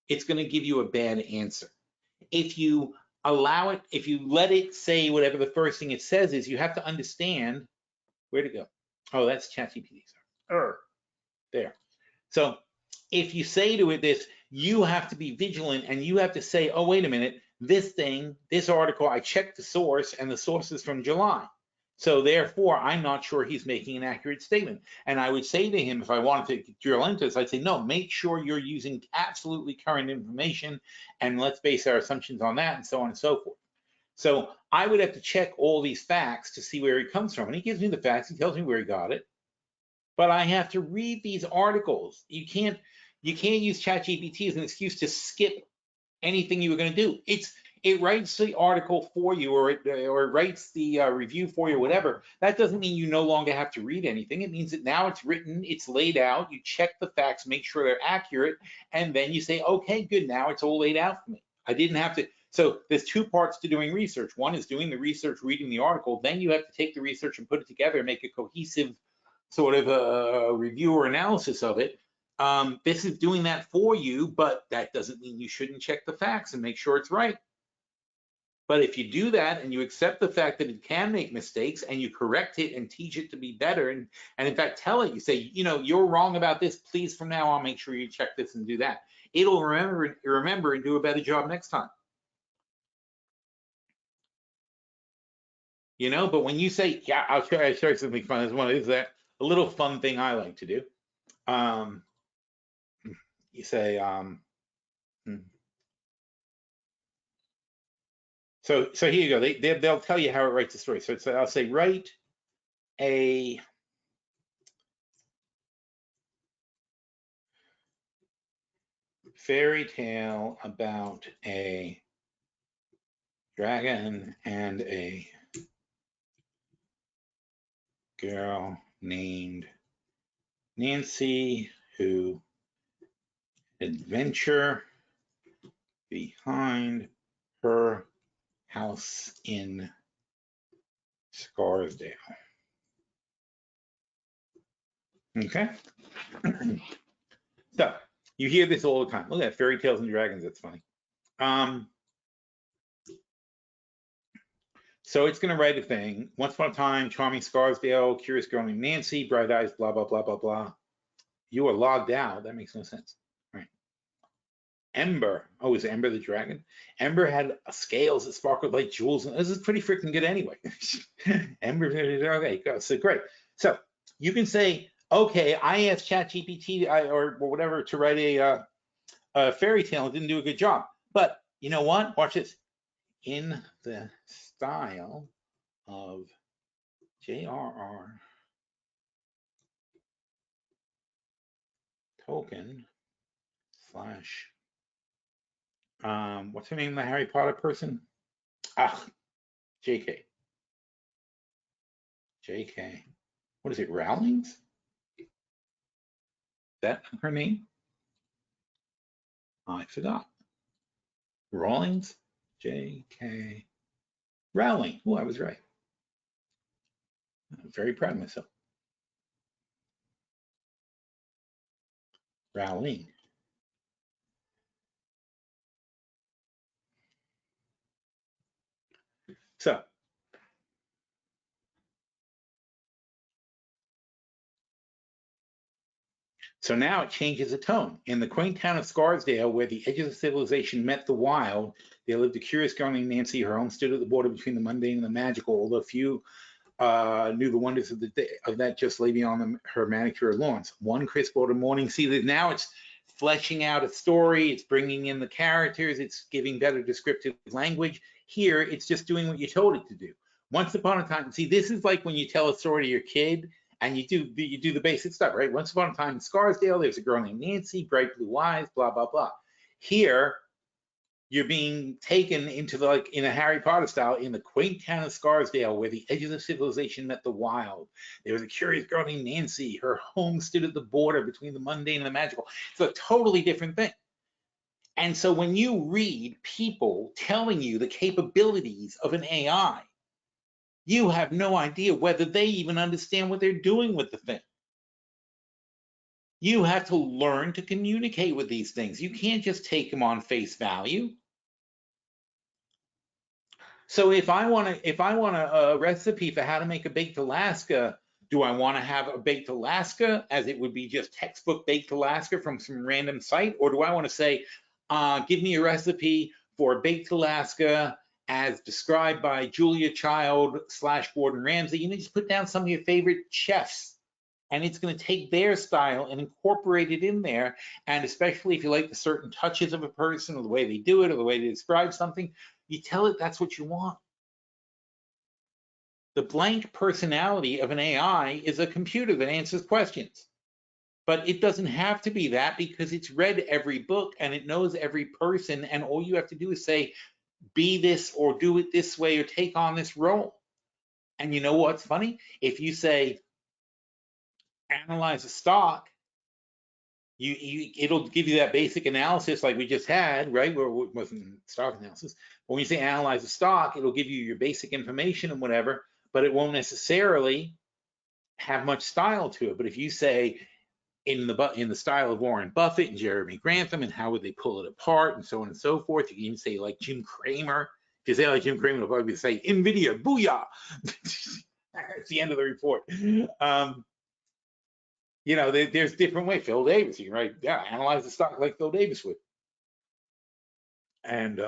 Speaker 1: it's going to give you a bad answer. If you allow it, if you let it say whatever the first thing it says is, you have to understand where to go. Oh, that's ChatGPT. There. So if you say to it this, you have to be vigilant and you have to say, oh, wait a minute, this article, I checked the source and the source is from July. So therefore, I'm not sure he's making an accurate statement. And I would say to him, if I wanted to drill into this, I'd say, no, make sure you're using absolutely current information and let's base our assumptions on that and so on and so forth. So I would have to check all these facts to see where he comes from. And he gives me the facts, he tells me where he got it. But I have to read these articles. You can't use ChatGPT as an excuse to skip anything you were going to do. It writes the article for you, or it writes the review for you, or whatever. That doesn't mean you no longer have to read anything. It means that now it's written, it's laid out. You check the facts, make sure they're accurate, and then you say, okay, good. Now it's all laid out for me. I didn't have to. So there's two parts to doing research. One is doing the research, reading the article. Then you have to take the research and put it together and make a cohesive sort of a review or analysis of it. This is doing that for you, but that doesn't mean you shouldn't check the facts and make sure it's right. But if you do that and you accept the fact that it can make mistakes and you correct it and teach it to be better, and in fact tell it, you say, you're wrong about this, please from now on make sure you check this and do that. It'll remember and do a better job next time. But when you say, yeah, I'll show you something fun. This is a little fun thing I like to do. You say, so here you go. They'll tell you how it writes the story. So I'll say, write a fairy tale about a dragon and a girl named Nancy who adventure behind her house in Scarsdale. Okay. So you hear this all the time. Look at that, fairy tales and dragons. That's funny. So it's going to write a thing. Once upon a time, charming Scarsdale, curious girl named Nancy, bright eyes, blah, blah, blah, blah, blah. You are logged out. That makes no sense. Right. Ember. Oh, is Ember the dragon? Ember had scales that sparkled like jewels, and this is pretty freaking good anyway. Ember, okay, go. So great. So you can say, okay, I asked ChatGPT or whatever to write a fairy tale and didn't do a good job. But you know what? Watch this. In the style of J.R.R. Tolkien slash what's her name, the Harry Potter person? Ah, J.K. J.K. What is it, Rowling's? Is that her name? I forgot. Rawlings? J.K. Rowling. Oh, I was right. I'm very proud of myself. Rowling. So now it changes the tone. In the quaint town of Scarsdale, where the edges of civilization met the wild, there lived a curious girl named Nancy. Her home stood at the border between the mundane and the magical, although few knew the wonders of the day of that just lay beyond her manicured lawns. One crisp autumn morning, see that now it's fleshing out a story, it's bringing in the characters, it's giving better descriptive language. Here, it's just doing what you told it to do. Once upon a time, see, this is like when you tell a story to your kid and you do the basic stuff, right? Once upon a time in Scarsdale, there's a girl named Nancy, bright blue eyes, blah, blah, blah. Here, you're being taken into like in a Harry Potter style in the quaint town of Scarsdale, where the edges of civilization met the wild. There was a curious girl named Nancy. Her home stood at the border between the mundane and the magical. It's a totally different thing. And so when you read people telling you the capabilities of an AI, you have no idea whether they even understand what they're doing with the thing. You have to learn to communicate with these things. You can't just take them on face value. So if I want a recipe for how to make a baked Alaska, do I want to have a baked Alaska as it would be just textbook baked Alaska from some random site, or do I want to say, give me a recipe for baked Alaska as described by Julia Child / Gordon Ramsay? You know, just put down some of your favorite chefs, and it's going to take their style and incorporate it in there. And especially if you like the certain touches of a person or the way they do it or the way they describe something, you tell it that's what you want. The blank personality of an AI is a computer that answers questions. But it doesn't have to be that because it's read every book and it knows every person. And all you have to do is say, be this or do it this way or take on this role. And you know what's funny? If you say, analyze a stock, it'll give you that basic analysis like we just had, right? Where it wasn't stock analysis. But when you say analyze a stock, it'll give you your basic information and whatever, but it won't necessarily have much style to it. But if you say in the style of Warren Buffett and Jeremy Grantham and how would they pull it apart and so on and so forth, you can even say like Jim Cramer. If you say like Jim Cramer, it'll probably say NVIDIA, booyah. That's the end of the report. You know, there's different ways. Phil Davis, you can write, yeah, analyze the stock like Phil Davis would. And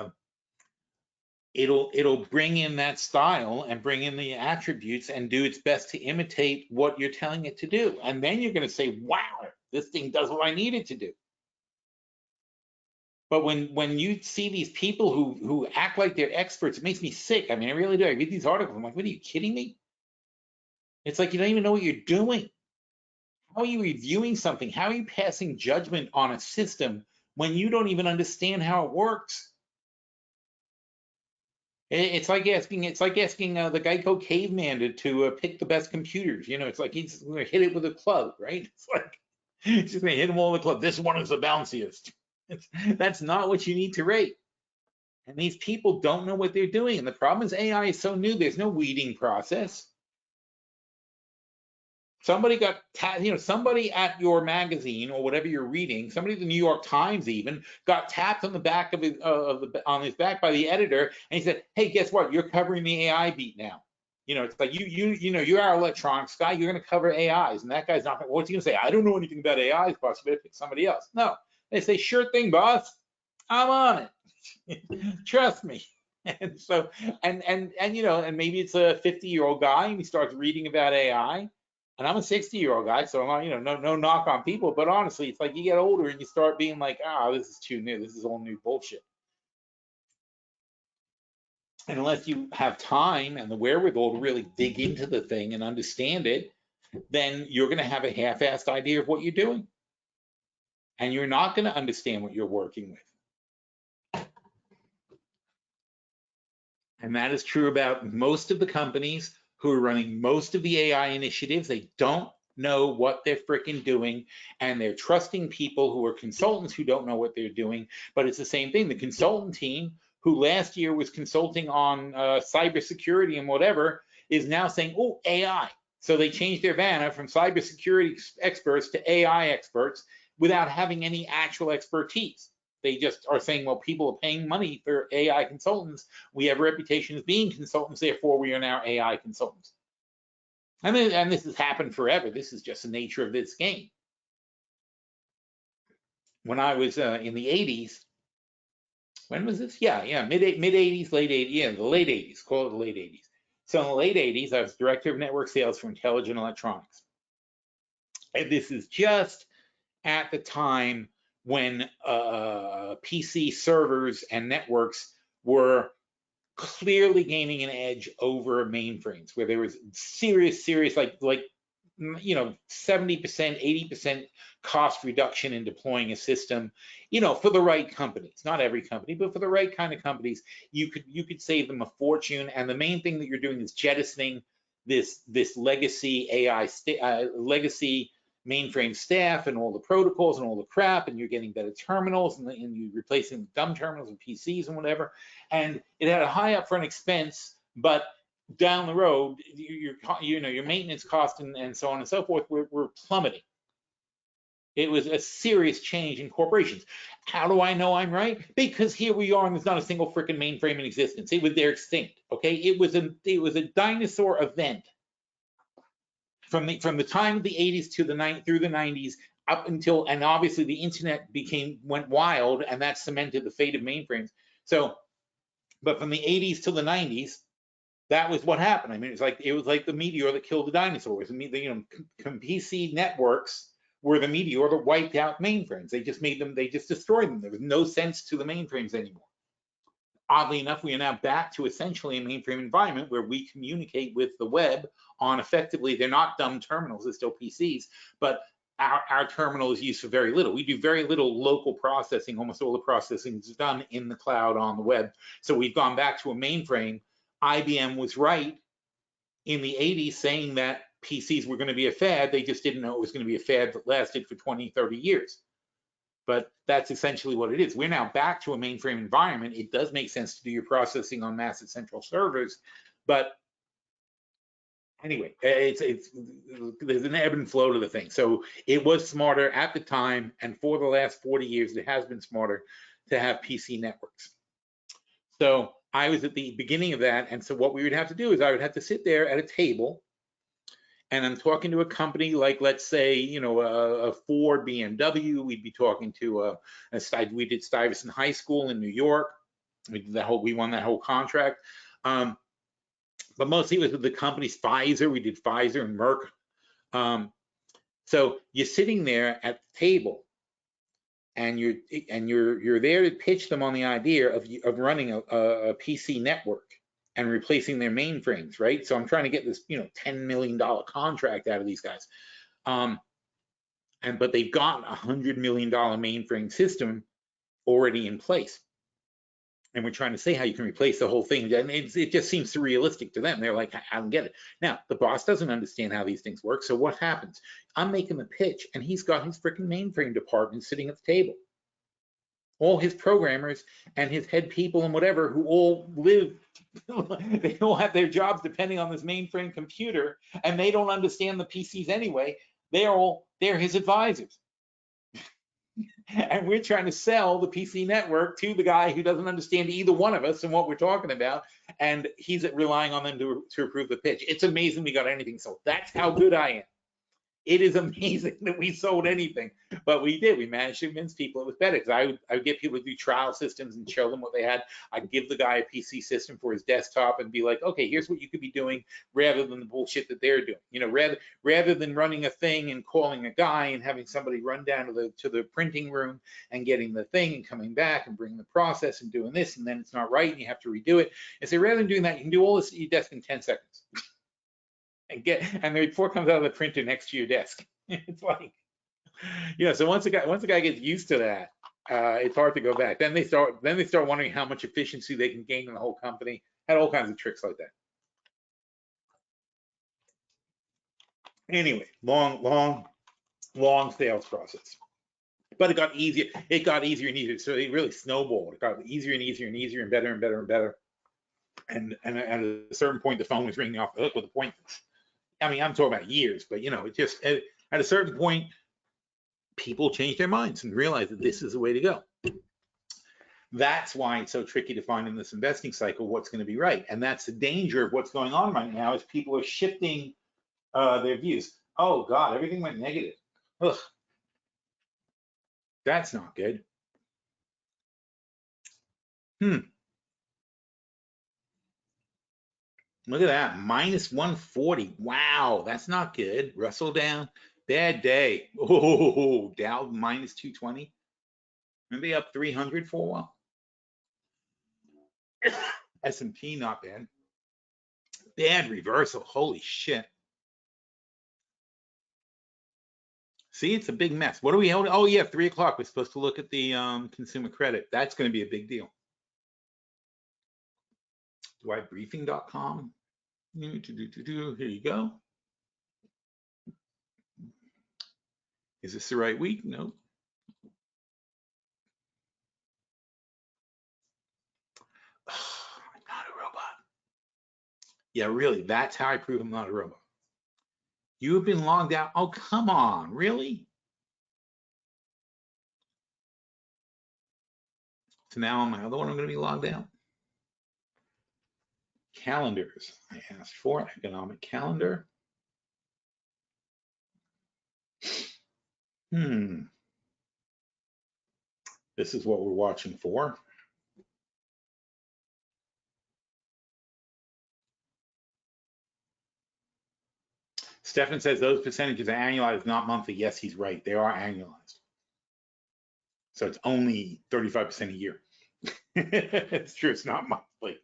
Speaker 1: it'll bring in that style and bring in the attributes and do its best to imitate what you're telling it to do. And then you're going to say, wow, this thing does what I need it to do. But when you see these people who act like they're experts, it makes me sick. I mean, I really do. I read these articles. I'm like, what, are you kidding me? It's like you don't even know what you're doing. How are you reviewing something? How are you passing judgment on a system when you don't even understand how it works? It's like asking the Geico caveman to pick the best computers. You know, it's like he's going to hit it with a club, right? It's like he's just going to hit them all with a club. This one is the bounciest. That's not what you need to rate. And these people don't know what they're doing. And the problem is AI is so new. There's no weeding process. Somebody got, somebody at your magazine or whatever you're reading, somebody at the New York Times even got tapped on the back of his back by the editor, and he said, "Hey, guess what? You're covering the AI beat now. You know, it's like you're our electronics guy. You're going to cover AIs." And that guy's not. What's he going to say? I don't know anything about AIs, boss. You better pick somebody else. No, they say, "Sure thing, boss." I'm on it. Trust me. And so, and you know, and maybe it's a 50-year-old guy and he starts reading about AI. And I'm a 60-year-old guy, so I'm not, you know, no knock on people, but honestly, it's like you get older and you start being like, oh, this is too new. This is all new bullshit. And unless you have time and the wherewithal to really dig into the thing and understand it, then you're going to have a half-assed idea of what you're doing. And you're not going to understand what you're working with. And that is true about most of the companies who are running most of the AI initiatives. They don't know what they're freaking doing, and they're trusting people who are consultants who don't know what they're doing. But it's the same thing. The consultant team who last year was consulting on cybersecurity and whatever is now saying, oh, AI. So they changed their banner from cybersecurity experts to AI experts without having any actual expertise. They just are saying, well, people are paying money for AI consultants. We have a reputation as being consultants, therefore we are now AI consultants. And this has happened forever. This is just the nature of this game. When I was in the 80s, when was this? Yeah, mid 80s, late 80s, yeah, the late 80s, call it the late 80s. So in the late 80s, I was director of network sales for Intelligent Electronics. And this is just at the time when PC servers and networks were clearly gaining an edge over mainframes, where there was serious like you know, 70%, 80% cost reduction in deploying a system, you know, for the right companies. Not every company, but for the right kind of companies, you could save them a fortune. And the main thing that you're doing is jettisoning this legacy AI legacy mainframe staff and all the protocols and all the crap, and you're getting better terminals, and you're replacing dumb terminals and PCs and whatever. And it had a high upfront expense, but down the road, your maintenance cost and so on and so forth were plummeting. It was a serious change in corporations. How do I know I'm right? Because here we are, and there's not a single freaking mainframe in existence. They're extinct. Okay, it was a dinosaur event from the time of the 80s to through the 90s up until, and obviously the internet went wild, and that cemented the fate of mainframes. So, but from the 80s to the 90s, that was what happened. I mean, it was like the meteor that killed the dinosaurs. I mean, PC networks were the meteor that wiped out mainframes. They just destroyed them. There was no sense to the mainframes anymore. Oddly enough, we are now back to essentially a mainframe environment where we communicate with the web on effectively, they're not dumb terminals, they're still PCs, but our terminal is used for very little. We do very little local processing. Almost all the processing is done in the cloud on the web. So we've gone back to a mainframe. IBM was right in the 80s saying that PCs were going to be a fad. They just didn't know it was going to be a fad that lasted for 20, 30 years. But that's essentially what it is. We're now back to a mainframe environment. It does make sense to do your processing on massive central servers, but anyway, there's an ebb and flow to the thing. So it was smarter at the time, and for the last 40 years, it has been smarter to have PC networks. So I was at the beginning of that, and so what we would have to do is I would have to sit there at a table, and I'm talking to a company like, let's say, you know, a Ford, BMW. We'd be talking to we did Stuyvesant High School in New York. We won that whole contract. But mostly it was with the companies. Pfizer, we did Pfizer and Merck. So you're sitting there at the table, and you're there to pitch them on the idea of running a PC network and replacing their mainframes, right? So I'm trying to get this, you know, $10 million contract out of these guys, but they've got a $100 million mainframe system already in place. And we're trying to say how you can replace the whole thing. And it just seems surrealistic to them. They're like, I don't get it. Now, the boss doesn't understand how these things work. So what happens? I'm making the pitch, and he's got his freaking mainframe department sitting at the table. All his programmers and his head people and whatever, who all live, they all have their jobs depending on this mainframe computer, and they don't understand the PCs anyway. They're his advisors. And we're trying to sell the PC network to the guy who doesn't understand either one of us and what we're talking about, and he's relying on them to approve the pitch. It's amazing we got anything. So that's how good I am. It is amazing that we sold anything, but we did. We managed to convince people it was better, because I would get people to do trial systems and show them what they had. I'd give the guy a PC system for his desktop and be like, okay, here's what you could be doing, rather than the bullshit that they're doing. You know, rather than running a thing and calling a guy and having somebody run down to the printing room and getting the thing and coming back and bringing the process and doing this, and then it's not right and you have to redo it. And so rather than doing that, you can do all this at your desk in 10 seconds. And the report comes out of the printer next to your desk. It's like, so once the guy gets used to that, it's hard to go back. Then they start wondering how much efficiency they can gain in the whole company. Had all kinds of tricks like that. Anyway, long sales process. But it got easier. It got easier and easier. So it really snowballed. It got easier and easier and easier and better and better and better. And at a certain point, the phone was ringing off the hook with appointments. I mean, I'm talking about years, but it just at a certain point, people change their minds and realize that this is the way to go. That's why it's so tricky to find in this investing cycle what's going to be right. And that's the danger of what's going on right now, is people are shifting their views. Oh God, everything went negative. Ugh. That's not good. Look at that, minus 140. Wow, that's not good. Russell down, bad day. Oh, Dow minus 220. Maybe up 300 for a while. S&P not bad. Bad reversal, holy shit. See, it's a big mess. What are we holding? Oh yeah, 3 o'clock. We're supposed to look at the consumer credit. That's going to be a big deal. Dwightbriefing.com. Here you go. Is this the right week? Nope. I'm not a robot. Yeah, really, that's how I prove I'm not a robot. You have been logged out. Oh, come on, really? So now on my other one, I'm going to be logged out. Calendars. I asked for economic calendar. This is what we're watching for. Stefan says those percentages are annualized, not monthly. Yes, he's right. They are annualized. So it's only 35% a year. It's true. It's not monthly.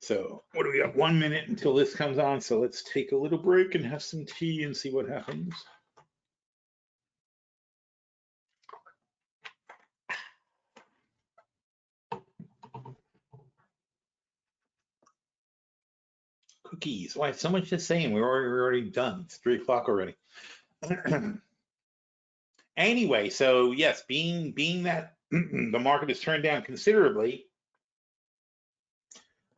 Speaker 1: So what do we got? 1 minute until this comes on. So let's take a little break and have some tea and see what happens. Cookies. Why so much to say? And we're already done. It's 3 o'clock already. Anyway, so yes, being that the market has turned down considerably,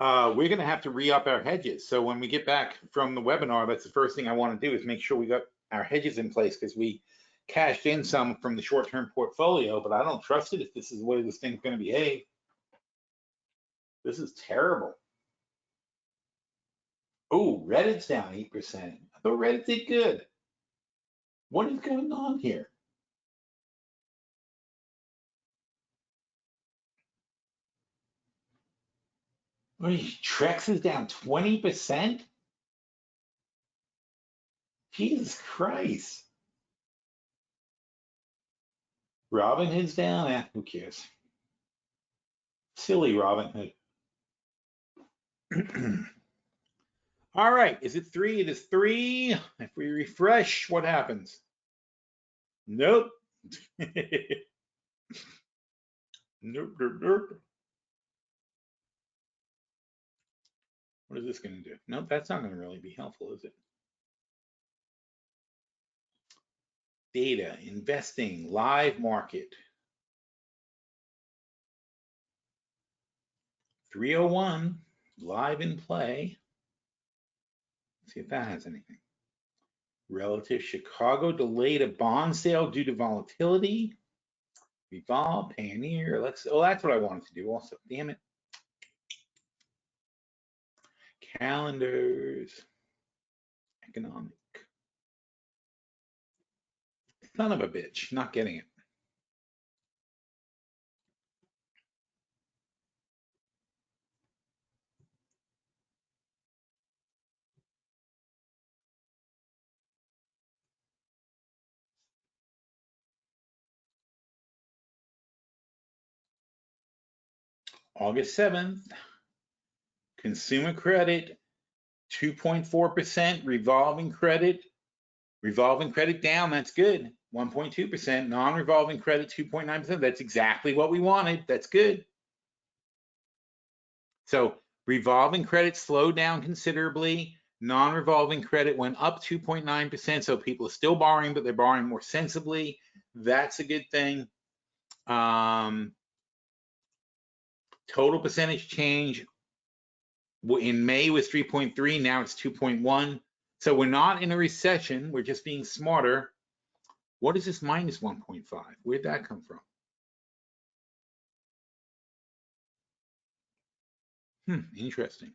Speaker 1: we're going to have to re-up our hedges. So when we get back from the webinar, that's the first thing I want to do, is make sure we got our hedges in place, because we cashed in some from the short-term portfolio, but I don't trust it if this is the way this thing's going to behave. This is terrible. Oh, Reddit's down 8%. I thought Reddit did good. What is going on here? Trex is down 20%? Jesus Christ. Robinhood's down? Who cares? Silly Robinhood. All right, is it 3? It is 3. If we refresh, what happens? Nope. Nope. What is this going to do? Nope, that's not going to really be helpful, is it? Data, investing, live market. 301, live in play. Let's see if that has anything. Relative, Chicago delayed a bond sale due to volatility. Revolve, Pioneer. That's what I wanted to do also. Damn it. Calendars. Economic. Son of a bitch, not getting it. August 7th, consumer credit, 2.4%, revolving credit down, that's good. 1.2%, non-revolving credit, 2.9%. That's exactly what we wanted. That's good. So revolving credit slowed down considerably. Non-revolving credit went up 2.9%. So people are still borrowing, but they're borrowing more sensibly. That's a good thing. Total percentage change in May was 3.3. Now it's 2.1. So we're not in a recession. We're just being smarter. What is this minus 1.5? Where'd that come from? Interesting.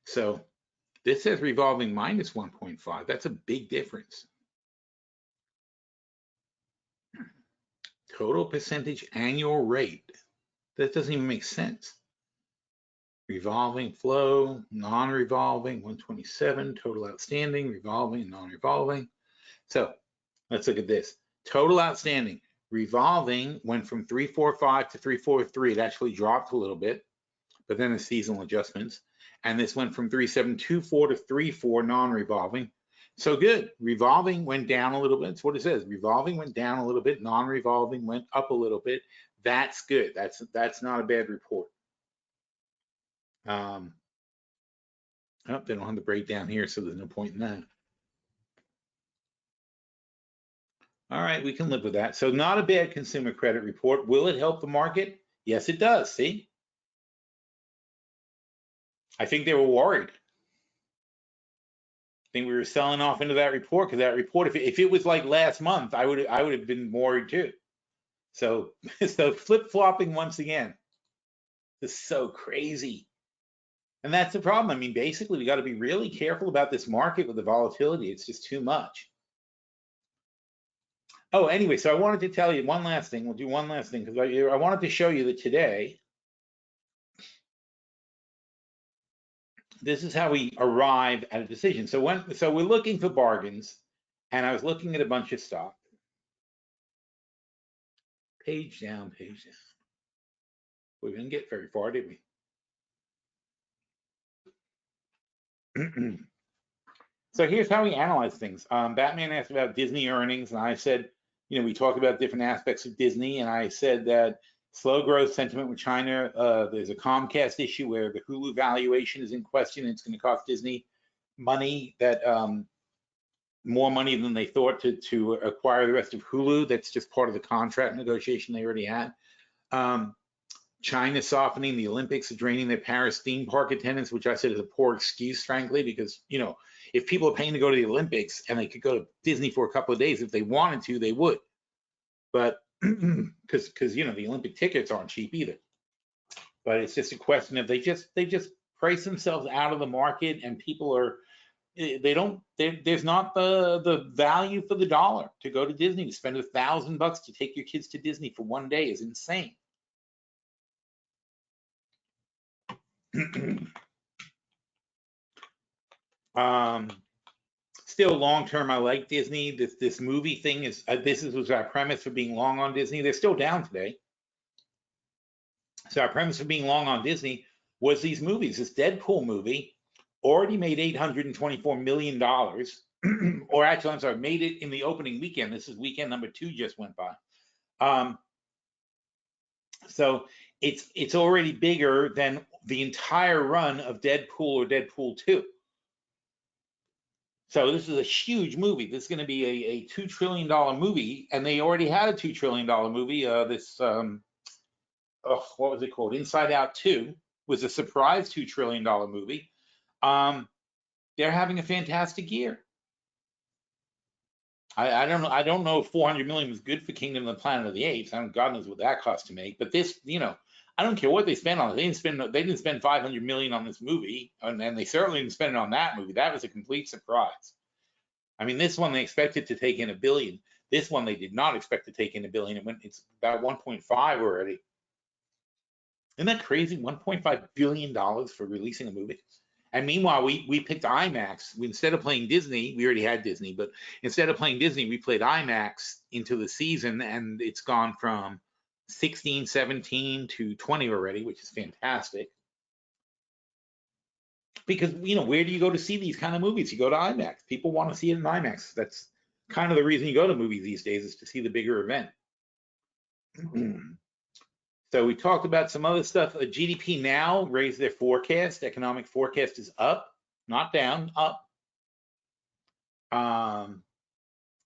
Speaker 1: So this says revolving minus 1.5. That's a big difference. Total percentage annual rate. That doesn't even make sense. Revolving flow, non-revolving, 127, total outstanding, revolving, non-revolving. So let's look at this. Total outstanding. Revolving went from 345 to 343. It actually dropped a little bit, but then the seasonal adjustments. And this went from 3724 to 34 non-revolving. So good. Revolving went down a little bit. That's what it says. Revolving went down a little bit. Non-revolving went up a little bit. That's good. That's not a bad report. Oh, they don't have the breakdown here, so there's no point in that. All right, we can live with that. So not a bad consumer credit report. Will it help the market? Yes, it does. See? I think they were worried. I think we were selling off into that report because that report, if it was like last month, I would have been worried too. So flip-flopping once again. This is so crazy. And that's the problem. I mean, basically, we got to be really careful about this market with the volatility. It's just too much. Oh, anyway, so I wanted to tell you one last thing. We'll do one last thing because I wanted to show you that today, this is how we arrive at a decision. So we're looking for bargains, and I was looking at a bunch of stock. Page down, page down. We didn't get very far, did we? So here's how we analyze things. Batman asked about Disney earnings, and I said, we talked about different aspects of Disney, and I said that slow growth sentiment with China, there's a Comcast issue where the Hulu valuation is in question. It's going to cost Disney money, more money than they thought to acquire the rest of Hulu. That's just part of the contract negotiation they already had. China softening, the Olympics are draining their Paris theme park attendance, which I said is a poor excuse, frankly, because, if people are paying to go to the Olympics and they could go to Disney for a couple of days, if they wanted to, they would. But because the Olympic tickets aren't cheap either. But it's just a question of they just price themselves out of the market, and people are there's not the value for the dollar to go to Disney. To spend $1,000 to take your kids to Disney for one day is insane. Still long term, I like Disney. This movie thing is was our premise for being long on Disney. They're still down today. So our premise for being long on Disney was these movies. This Deadpool movie already made $824 million, or actually, I'm sorry, made it in the opening weekend. This is weekend number 2 just went by. So it's already bigger than the entire run of Deadpool or Deadpool 2. So this is a huge movie. This is going to be a $2 trillion movie, and they already had a $2 trillion movie. What was it called? Inside Out 2 was a surprise $2 trillion movie. They're having a fantastic year. I don't know if 400 million was good for Kingdom of the Planet of the Apes. God knows what that cost to make. But this, I don't care what they spent on it. They didn't spend 500 million on this movie, and they certainly didn't spend it on that movie. That was a complete surprise. I mean, this one they expected to take in $1 billion. This one they did not expect to take in $1 billion. It's about 1.5 already. Isn't that crazy? $1.5 billion for releasing a movie. And meanwhile, we picked IMAX. Instead of playing Disney, we already had Disney, but instead of playing Disney, we played IMAX into the season, and it's gone from 16, 17 to 20 already, which is fantastic. Because, where do you go to see these kind of movies? You go to IMAX. People want to see it in IMAX. That's kind of the reason you go to movies these days, is to see the bigger event. So we talked about some other stuff. GDP Now raised their forecast. Economic forecast is up, not down, up.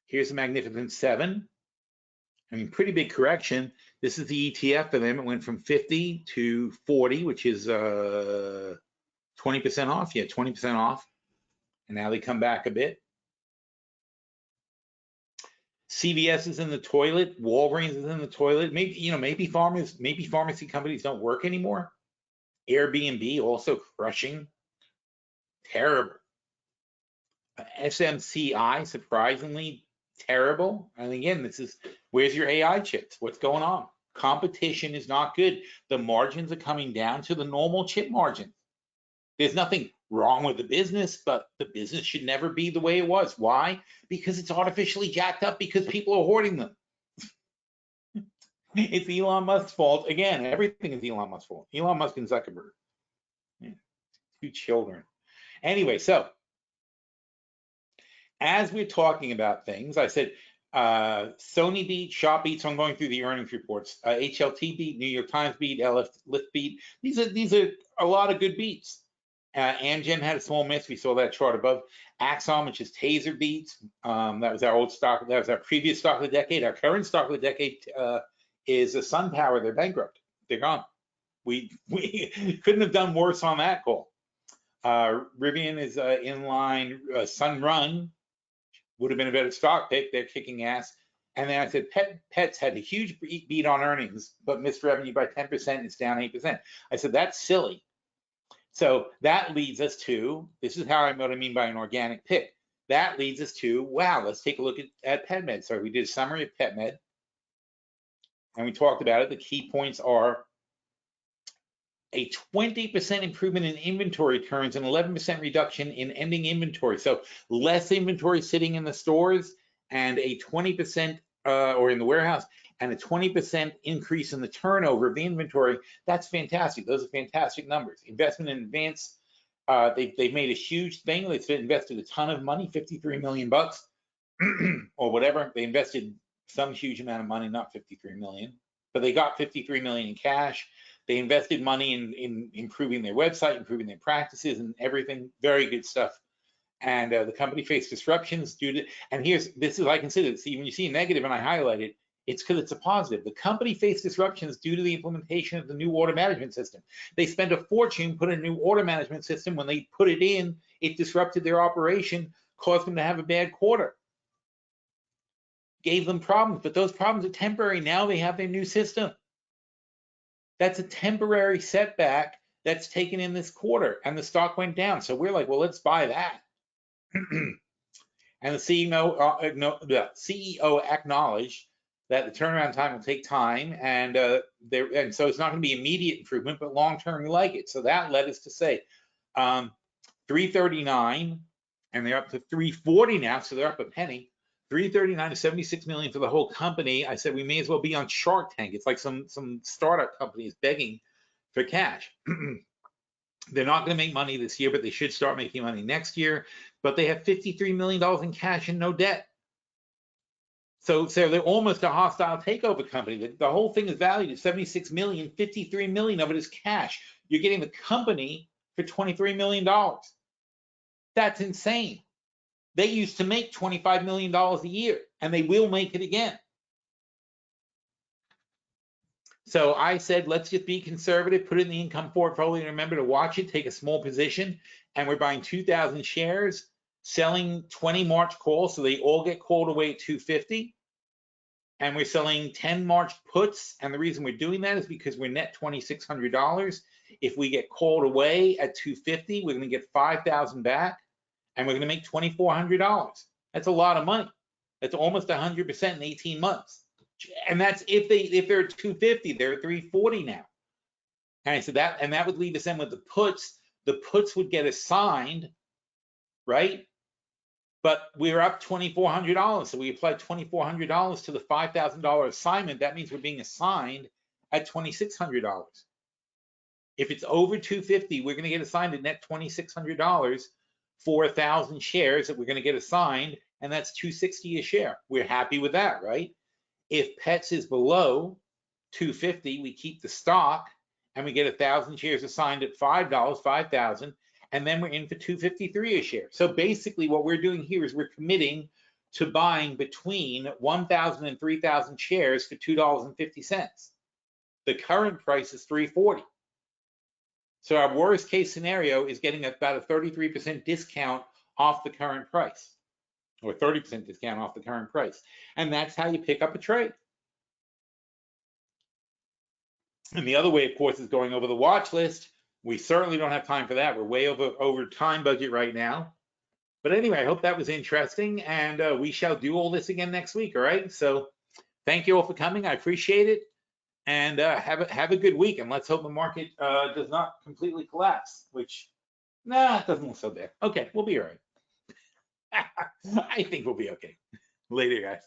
Speaker 1: Here's the Magnificent Seven. I mean, pretty big correction. This is the ETF for them. It went from 50 to 40, which is 20% off. Yeah, 20% off. And now they come back a bit. CVS is in the toilet. Walgreens is in the toilet. Maybe pharmacy companies don't work anymore. Airbnb also crushing. Terrible. SMCI, surprisingly terrible. And again, where's your AI chips? What's going on? Competition is not good. The margins are coming down to the normal chip margin. There's nothing wrong with the business, but the business should never be the way it was. Why? Because it's artificially jacked up because people are hoarding them. It's Elon Musk's fault. Again, everything is Elon Musk's fault. Elon Musk and Zuckerberg. Yeah, 2 children. Anyway, so as we're talking about things, I said Sony beat, Shop beat, so I'm going through the earnings reports. HLT beat, New York Times beat, Lyft beat. These are a lot of good beats. Amgen had a small miss. We saw that chart above. Axon, which is Taser beats. That was our old stock. That was our previous stock of the decade. Our current stock of the decade is SunPower. They're bankrupt. They're gone. We couldn't have done worse on that call. Rivian is in line. Sunrun would have been a better stock pick. They're kicking ass. And then I said Pets had a huge beat on earnings, but missed revenue by 10%. It's down 8%. I said, that's silly. So that leads us to, this is what I mean by an organic pick. That leads us to, wow, let's take a look at PetMed. So we did a summary of PetMed, and we talked about it. The key points are a 20% improvement in inventory turns and 11% reduction in ending inventory. So less inventory sitting in the stores and a 20% or in the warehouse, and a 20% increase in the turnover of the inventory. That's fantastic. Those are fantastic numbers. Investment in advance. They've made a huge thing. They've invested a ton of money, 53 million bucks or whatever. They invested some huge amount of money, not 53 million, but they got 53 million in cash. They invested money in improving their website, improving their practices and everything. Very good stuff. And the company faced disruptions due to, and this is, I consider it, see, when you see a negative and I highlight it, it's because it's a positive. The company faced disruptions due to the implementation of the new order management system. They spent a fortune, put a new order management system. When they put it in, it disrupted their operation, caused them to have a bad quarter. Gave them problems, but those problems are temporary. Now they have their new system. That's a temporary setback that's taken in this quarter, and the stock went down. So we're like, well, let's buy that. And the CEO acknowledged that the turnaround time will take time, and so it's not going to be immediate improvement, but long term we like it. So that led us to say 339, and they're up to 340 now, so they're up a penny. 339 to 76 million for the whole company. I said we may as well be on Shark Tank. It's like some startup companies begging for cash. They're not going to make money this year, but they should start making money next year. But they have $53 million in cash and no debt. So they're almost a hostile takeover company. The whole thing is valued at 76 million, 53 million of it is cash. You're getting the company for $23 million. That's insane. They used to make $25 million a year, and they will make it again. So I said, let's just be conservative, put it in the income portfolio, and remember to watch it, take a small position, and we're buying 2,000 shares, selling 20 March calls, so they all get called away at 250. and we're selling 10 March puts. And the reason we're doing that is because we're net $2,600. If we get called away at 250, we're going to get 5,000 back, and we're going to make $2,400. That's a lot of money. That's almost 100% in 18 months. And that's if they're at 250, they're at 340 now. Okay, so that would leave us in with the puts. The puts would get assigned, right? But we're up $2,400. So we applied $2,400 to the $5,000 assignment. That means we're being assigned at $2,600. If it's over 250, we're going to get assigned a net $2,600 for 1,000 shares that we're going to get assigned, and that's $260 a share. We're happy with that, right? If PETS is below 250, we keep the stock and we get 1,000 shares assigned at $5, 5,000, and then we're in for $253 a share. So basically what we're doing here is we're committing to buying between 1,000 and 3,000 shares for $2.50. The current price is $3.40. So our worst case scenario is getting about a 33% discount off the current price, or 30% discount off the current price. And that's how you pick up a trade. And the other way, of course, is going over the watch list. We certainly don't have time for that. We're way over time budget right now. But anyway, I hope that was interesting, and we shall do all this again next week, all right? So thank you all for coming. I appreciate it. And have a good week, and let's hope the market does not completely collapse, which, nah, it doesn't look so bad. Okay, we'll be all right. I think we'll be okay. Later, guys.